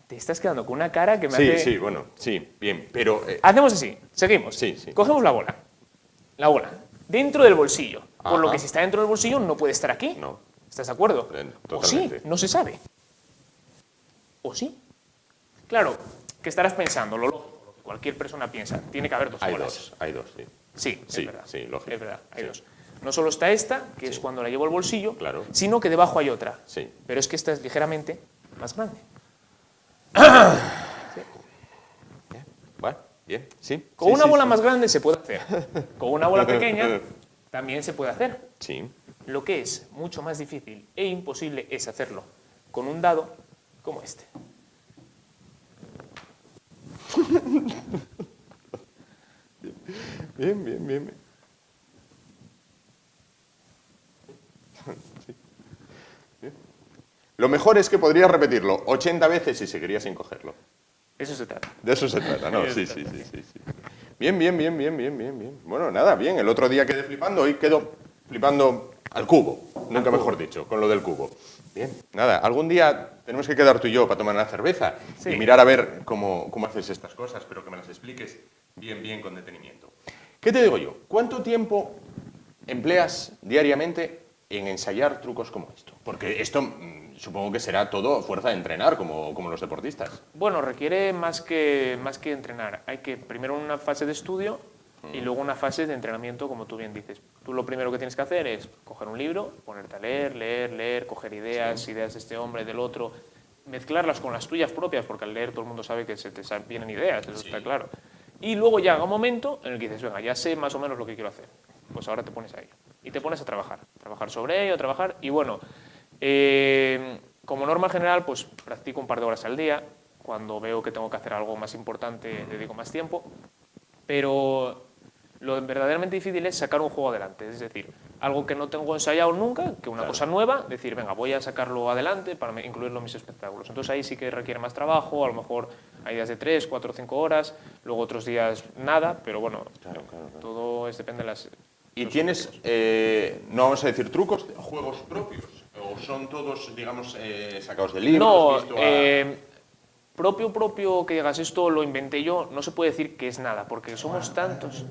Te estás quedando con una cara que me hace... Sí, bueno, sí, bien. Pero Hacemos así, seguimos. Sí, sí. Cogemos la bola. La bola. Dentro del bolsillo. Por lo Ajá. que si está dentro del bolsillo no puede estar aquí. no. ¿Estás de acuerdo? O sí, Totalmente. no se sabe. ¿O sí? Claro, que estarás pensando, lo lógico, lo que cualquier persona piensa, tiene que haber dos Hay bolas. dos, hay dos, sí. Sí, Sí, es verdad. sí, lógico. Es verdad, hay Sí. dos. No solo está esta, que es cuando la llevo al bolsillo, Claro. sino que debajo hay otra. Sí. Pero es que esta es ligeramente más grande. Bueno, bien, sí. Con Sí, una sí, bola sí. más grande se puede hacer. Con una bola pequeña también se puede hacer. Sí. Lo que es mucho más difícil e imposible es hacerlo con un dado como este. Bien, bien, bien. Bien. Sí. Bien. Lo mejor es que podrías repetirlo 80 veces y seguirías sin cogerlo. Eso se trata. De eso se trata, ¿no? Sí, sí, sí, sí, sí. Bien, bien, bien, bien, bien, bien, bien. Bueno, nada, bien. El otro día quedé flipando, hoy quedo flipando al cubo. Nunca mejor dicho, con lo del cubo. Bien, nada, algún día tenemos que quedar tú y yo para tomar una cerveza Sí. y mirar a ver cómo haces estas cosas, pero que me las expliques bien, bien, con detenimiento. ¿Qué te digo yo? ¿Cuánto tiempo empleas diariamente en ensayar trucos como esto? Porque esto supongo que será todo fuerza de entrenar, como los deportistas. Bueno, requiere más que entrenar. Hay que primero una fase de estudio y luego una fase de entrenamiento, como tú bien dices. Tú lo primero que tienes que hacer es coger un libro, ponerte a leer, coger ideas de este hombre, del otro, mezclarlas con las tuyas propias, porque al leer todo el mundo sabe que se te vienen ideas, eso está claro. Y luego llega un momento en el que dices, venga, ya sé más o menos lo que quiero hacer. Pues ahora te pones a ello. Y te pones a trabajar sobre ello, y bueno, como norma general, pues practico un par de horas al día. Cuando veo que tengo que hacer algo más importante, dedico más tiempo. Pero lo verdaderamente difícil es sacar un juego adelante. Es decir, algo que no tengo ensayado nunca, que una cosa nueva, decir, venga, voy a sacarlo adelante para incluirlo en mis espectáculos. Entonces ahí sí que requiere más trabajo, a lo mejor hay días de 3, 4, 5 horas, luego otros días nada, pero bueno, todo depende de las... ¿Y tienes, no vamos a decir trucos, juegos propios? ¿O son todos, digamos, sacados de libros? No, visto a- propio que digas esto lo inventé yo, no se puede decir que es nada, porque somos tantos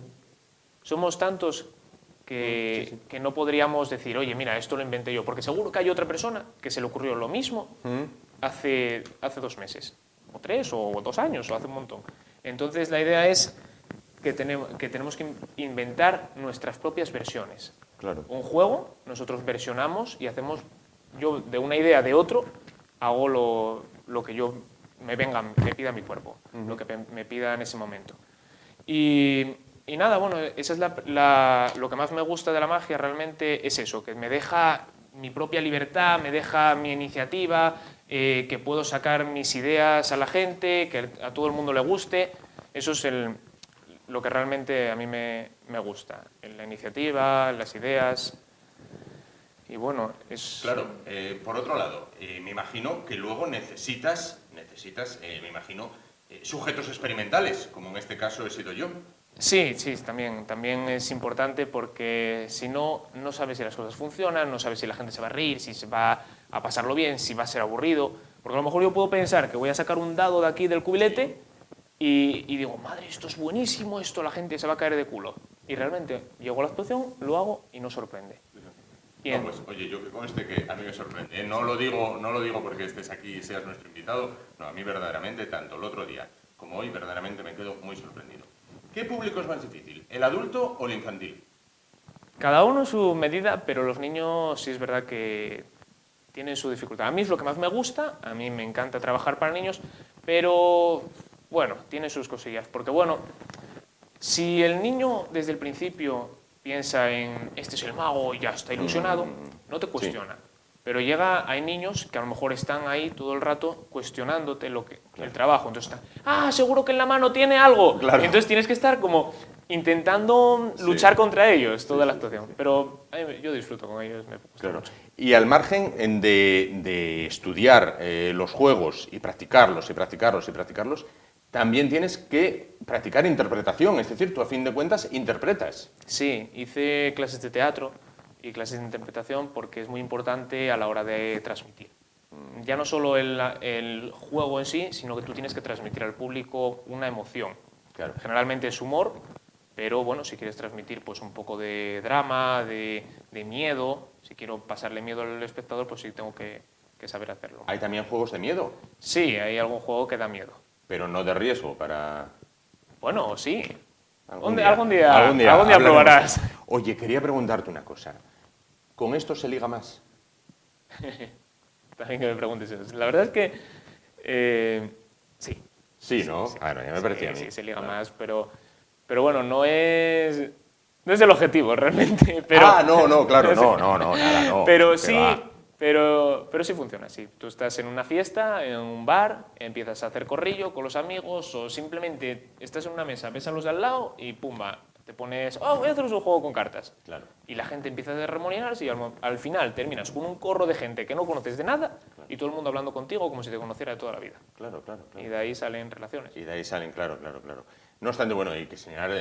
que no podríamos decir, oye, mira, esto lo inventé yo, porque seguro que hay otra persona que se le ocurrió lo mismo hace 2 meses, o 3, o 2 años, o hace un montón. Entonces la idea es que tenemos que inventar nuestras propias versiones. Claro. Un juego, nosotros versionamos y hacemos, yo de una idea de otro, hago lo que yo me pida mi cuerpo, lo que me pida en ese momento. Y nada, bueno, esa es lo que más me gusta de la magia realmente es eso, que me deja mi propia libertad, me deja mi iniciativa, que puedo sacar mis ideas a la gente, que a todo el mundo le guste. Eso es lo que realmente a mí me gusta, la iniciativa, las ideas. Y bueno, es... Claro, por otro lado, me imagino que luego necesitas me imagino, sujetos experimentales, como en este caso he sido yo. Sí, también es importante porque si no, no sabes si las cosas funcionan, no sabes si la gente se va a reír, si se va a pasarlo bien, si va a ser aburrido. Porque a lo mejor yo puedo pensar que voy a sacar un dado de aquí del cubilete y digo, madre, esto es buenísimo, esto la gente se va a caer de culo. Y realmente llego a la actuación, lo hago y no sorprende. Y No, pues oye, yo que conste que a mí me sorprende. No lo digo porque estés aquí y seas nuestro invitado. No, a mí verdaderamente, tanto el otro día como hoy, verdaderamente me quedo muy sorprendido. ¿Qué público es más difícil, el adulto o el infantil? Cada uno su medida, pero los niños sí es verdad que tienen su dificultad. A mí es lo que más me gusta, a mí me encanta trabajar para niños, pero bueno, tiene sus cosillas. Porque bueno, si el niño desde el principio piensa en este es el mago y ya está ilusionado, no te cuestiona. Pero hay niños que a lo mejor están ahí todo el rato cuestionándote el trabajo. Entonces están, seguro que en la mano tiene algo. Claro. Y entonces tienes que estar como intentando luchar contra ellos toda la actuación. Pero yo disfruto con ellos. Me gusta Claro. mucho. Y al margen de estudiar los juegos y practicarlos, también tienes que practicar interpretación. Es decir, tú a fin de cuentas interpretas. Sí, hice clases de teatro y clases de interpretación porque es muy importante a la hora de transmitir. Ya no solo el juego en sí, sino que tú tienes que transmitir al público una emoción. Claro. Generalmente es humor, pero bueno, si quieres transmitir pues un poco de drama, de miedo, si quiero pasarle miedo al espectador, pues sí tengo que saber hacerlo. Hay también juegos de miedo, Sí, hay algún juego que da miedo. pero no de riesgo para... Bueno, sí. Algún día hablaremos. probarás. Oye, quería preguntarte una cosa. ¿Con esto se liga más? También que me preguntes eso. La verdad es que sí. Sí, ¿no? Bueno, ya me parecía a mí. Sí, se liga más, pero bueno, no es el objetivo realmente. Pero, no, claro, no, nada, no. Pero que sí, va. pero sí funciona así. Tú estás en una fiesta, en un bar, empiezas a hacer corrillo con los amigos o simplemente estás en una mesa, ves a los de al lado y pumba, te pones, voy a haceros un juego con cartas. Claro. Y la gente empieza a remolinarse y al final terminas con un corro de gente que no conoces de nada y todo el mundo hablando contigo como si te conociera de toda la vida. Claro. Y de ahí salen relaciones. Y de ahí salen, claro. No obstante, bueno, hay que señalar,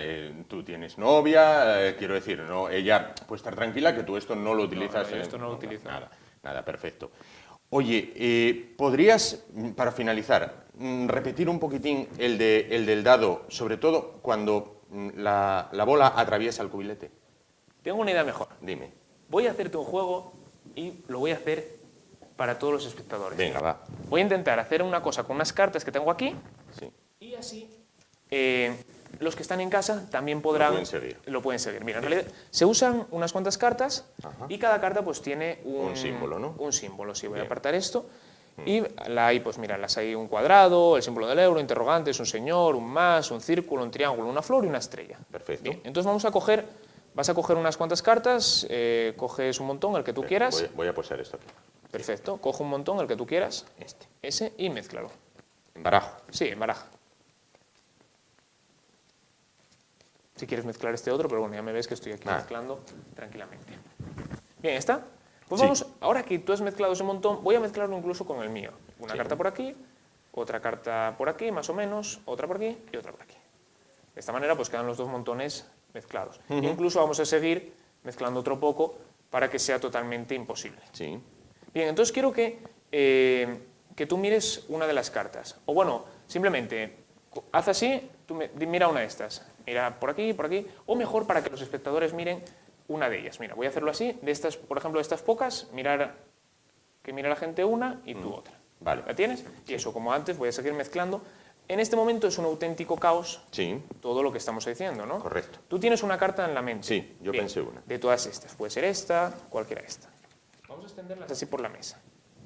tú tienes novia, quiero decir, no, ella puede estar tranquila que tú esto no lo utilizas. yo esto no lo utilizo. Nada, perfecto. Oye, ¿podrías, para finalizar, repetir un poquitín el del dado, sobre todo cuando la bola atraviesa el cubilete? Tengo una idea mejor. Dime. Voy a hacerte un juego y lo voy a hacer para todos los espectadores. Venga, va. Voy a intentar hacer una cosa con unas cartas que tengo aquí Sí. y así los que están en casa también podrán... Lo pueden seguir. Mira, en realidad se usan unas cuantas cartas Ajá. y cada carta pues tiene Un símbolo, ¿no? Un símbolo, sí. Voy Bien. a apartar esto. Y hay, pues mira, las hay un cuadrado, el símbolo del euro, interrogantes, un señor, un más, un círculo, un triángulo, una flor y una estrella. Perfecto. Bien, entonces vas a coger unas cuantas cartas, coges un montón, el que tú quieras. Voy a posar esto aquí. Perfecto, coge un montón, el que tú quieras, ese, y mézclalo. En barajo. Sí, en baraja. Si quieres mezclar este otro, pero bueno, ya me ves que estoy aquí mezclando tranquilamente. Bien, ¿está? Pues Sí. vamos, ahora que tú has mezclado ese montón, voy a mezclarlo incluso con el mío. Una Sí. carta por aquí, otra carta por aquí, más o menos, otra por aquí y otra por aquí. De esta manera pues quedan los dos montones mezclados. Incluso vamos a seguir mezclando otro poco para que sea totalmente imposible. Sí. Bien, entonces quiero que tú mires una de las cartas. O bueno, simplemente haz así, mira una de estas. Mira por aquí, o mejor para que los espectadores miren una de ellas. Mira, voy a hacerlo así, de estas, por ejemplo, de estas pocas, que mira la gente una y tú otra. Vale. ¿La tienes? Y eso, como antes, voy a seguir mezclando. En este momento es un auténtico caos Sí. todo lo que estamos diciendo, ¿no? Correcto. Tú tienes una carta en la mente. Sí, yo pensé una. De todas estas, puede ser esta, cualquiera esta. Vamos a extenderlas así por la mesa.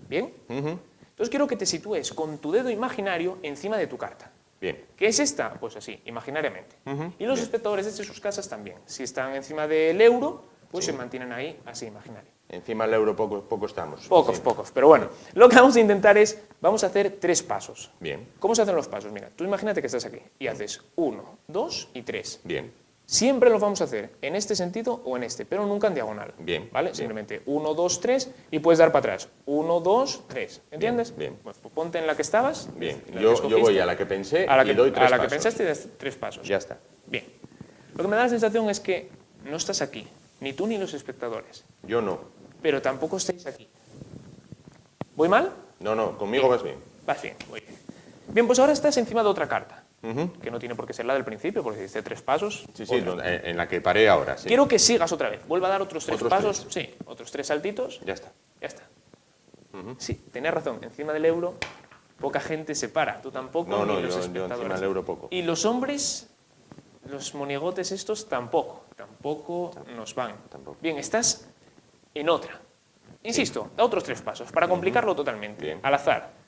¿Bien? Entonces quiero que te sitúes con tu dedo imaginario encima de tu carta. Bien. ¿Qué es esta? Pues así, imaginariamente. Y los espectadores desde sus casas también. Si están encima del euro, pues se mantienen ahí así, imaginario. Encima del euro poco estamos. Pocos, pero bueno. Lo que vamos a intentar es, vamos a hacer 3 pasos. Bien. ¿Cómo se hacen los pasos? Mira, tú imagínate que estás aquí y haces 1, 2 y 3. Bien. Siempre los vamos a hacer en este sentido o en este, pero nunca en diagonal. Bien, ¿Vale? bien. Simplemente 1, 2, 3 y puedes dar para atrás. 1, 2, 3. ¿Entiendes? Bien. Pues ponte en la que estabas. Bien. la que Yo escogiste, voy a la que pensé a la y que, doy 3 a la que pasos. pensaste y das 3 pasos. Ya está. Bien. Lo que me da la sensación es que no estás aquí, ni tú ni los espectadores, Yo no. pero tampoco estáis aquí. ¿Voy mal? No, conmigo vas bien. Vas bien, muy bien. Bien, pues ahora estás encima de otra carta, que no tiene por qué ser la del principio, porque dice 3 pasos. Sí, otra. en la que paré ahora, sí. Quiero que sigas otra vez. Vuelva a dar otros 3 Otros pasos. Sí, otros 3 saltitos. Ya está. Ya está. Sí, tenés razón. Encima del euro, poca gente se para. Tú tampoco, No, ni yo los encima espectadores. del euro poco. Y los hombres, los monigotes estos, tampoco nos van. Tampoco. Bien, estás en otra. Insisto, da otros 3 pasos, para complicarlo totalmente. Bien. Al azar.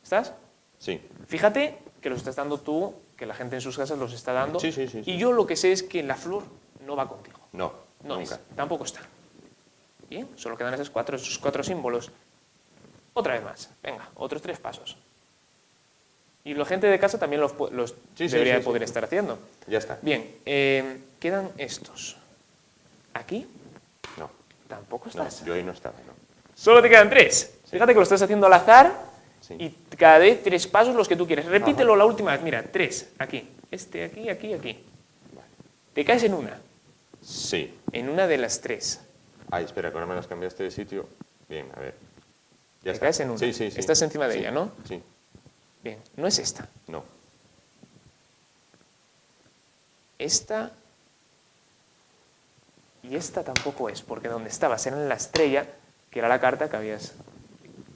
¿Estás? Sí. Fíjate que los estás dando tú, que la gente en sus casas los está dando. Sí. Y yo lo que sé es que la flor no va contigo. No, No nunca. es, tampoco está. Bien, solo quedan esos 4 símbolos. Otra vez más. Venga, otros 3 pasos. Y la gente de casa también los Sí, debería sí, poder sí. estar haciendo. Ya está. Bien, quedan estos. ¿Aquí? No, Tampoco no, estás. yo ahí no estaba, ¿no? Solo te quedan 3. Fíjate que lo estás haciendo al azar Sí. y cada vez 3 pasos los que tú quieres. Repítelo la última vez. Mira, 3. Aquí. Este, aquí, aquí, aquí. Te caes en una. Sí. En una de las 3. Ay, espera, que ahora me las cambiaste de sitio. Bien, a ver. Ya Te está. caes en una. Sí. Estás encima de Sí, ella, ¿no? Sí. Bien, no es esta. No. Esta y esta tampoco es, porque donde estabas era en la estrella, que era la carta que habías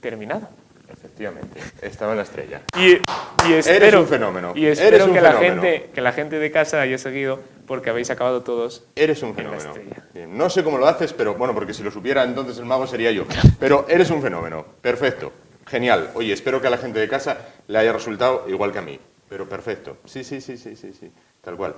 terminado. Perfecto. Efectivamente, estaba en la estrella. Y espero, Eres un fenómeno. Y espero Eres un que fenómeno. la gente de casa haya seguido, porque habéis acabado todos Eres un en la fenómeno. estrella. Bien, no sé cómo lo haces, pero bueno, porque si lo supiera entonces el mago sería yo. Pero eres un fenómeno. Perfecto. Genial. Oye, espero que a la gente de casa le haya resultado igual que a mí. Pero perfecto. Sí. Tal cual.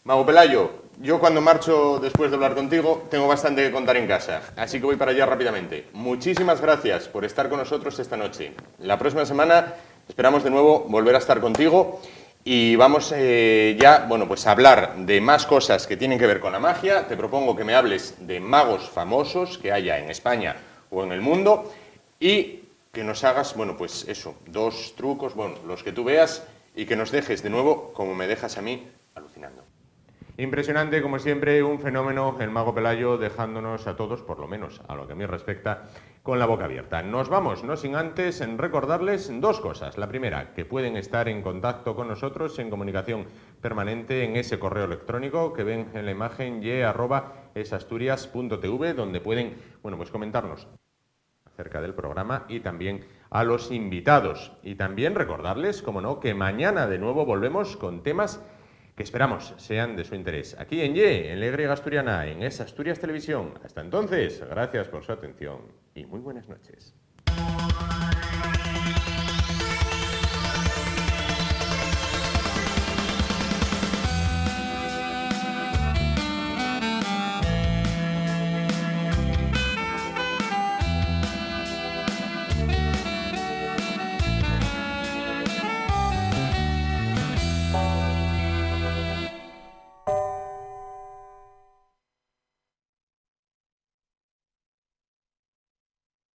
Mago Pelayo, yo cuando marcho después de hablar contigo tengo bastante que contar en casa, así que voy para allá rápidamente. Muchísimas gracias por estar con nosotros esta noche. La próxima semana esperamos de nuevo volver a estar contigo y vamos ya, bueno, pues a hablar de más cosas que tienen que ver con la magia. Te propongo que me hables de magos famosos que haya en España o en el mundo y que nos hagas, bueno, pues eso, 2 trucos, bueno, los que tú veas y que nos dejes de nuevo, como me dejas a mí, alucinando. Impresionante, como siempre, un fenómeno, el mago Pelayo, dejándonos a todos, por lo menos a lo que a mí respecta, con la boca abierta. Nos vamos, no sin antes en recordarles 2 cosas. La primera, que pueden estar en contacto con nosotros en comunicación permanente en ese correo electrónico que ven en la imagen ye@esasturias.tv, donde pueden, bueno, pues comentarnos acerca del programa y también a los invitados. Y también recordarles, como no, que mañana de nuevo volvemos con temas que esperamos sean de su interés. Aquí en YE, en la Y Asturiana, en Es Asturias Televisión. Hasta entonces, gracias por su atención y muy buenas noches.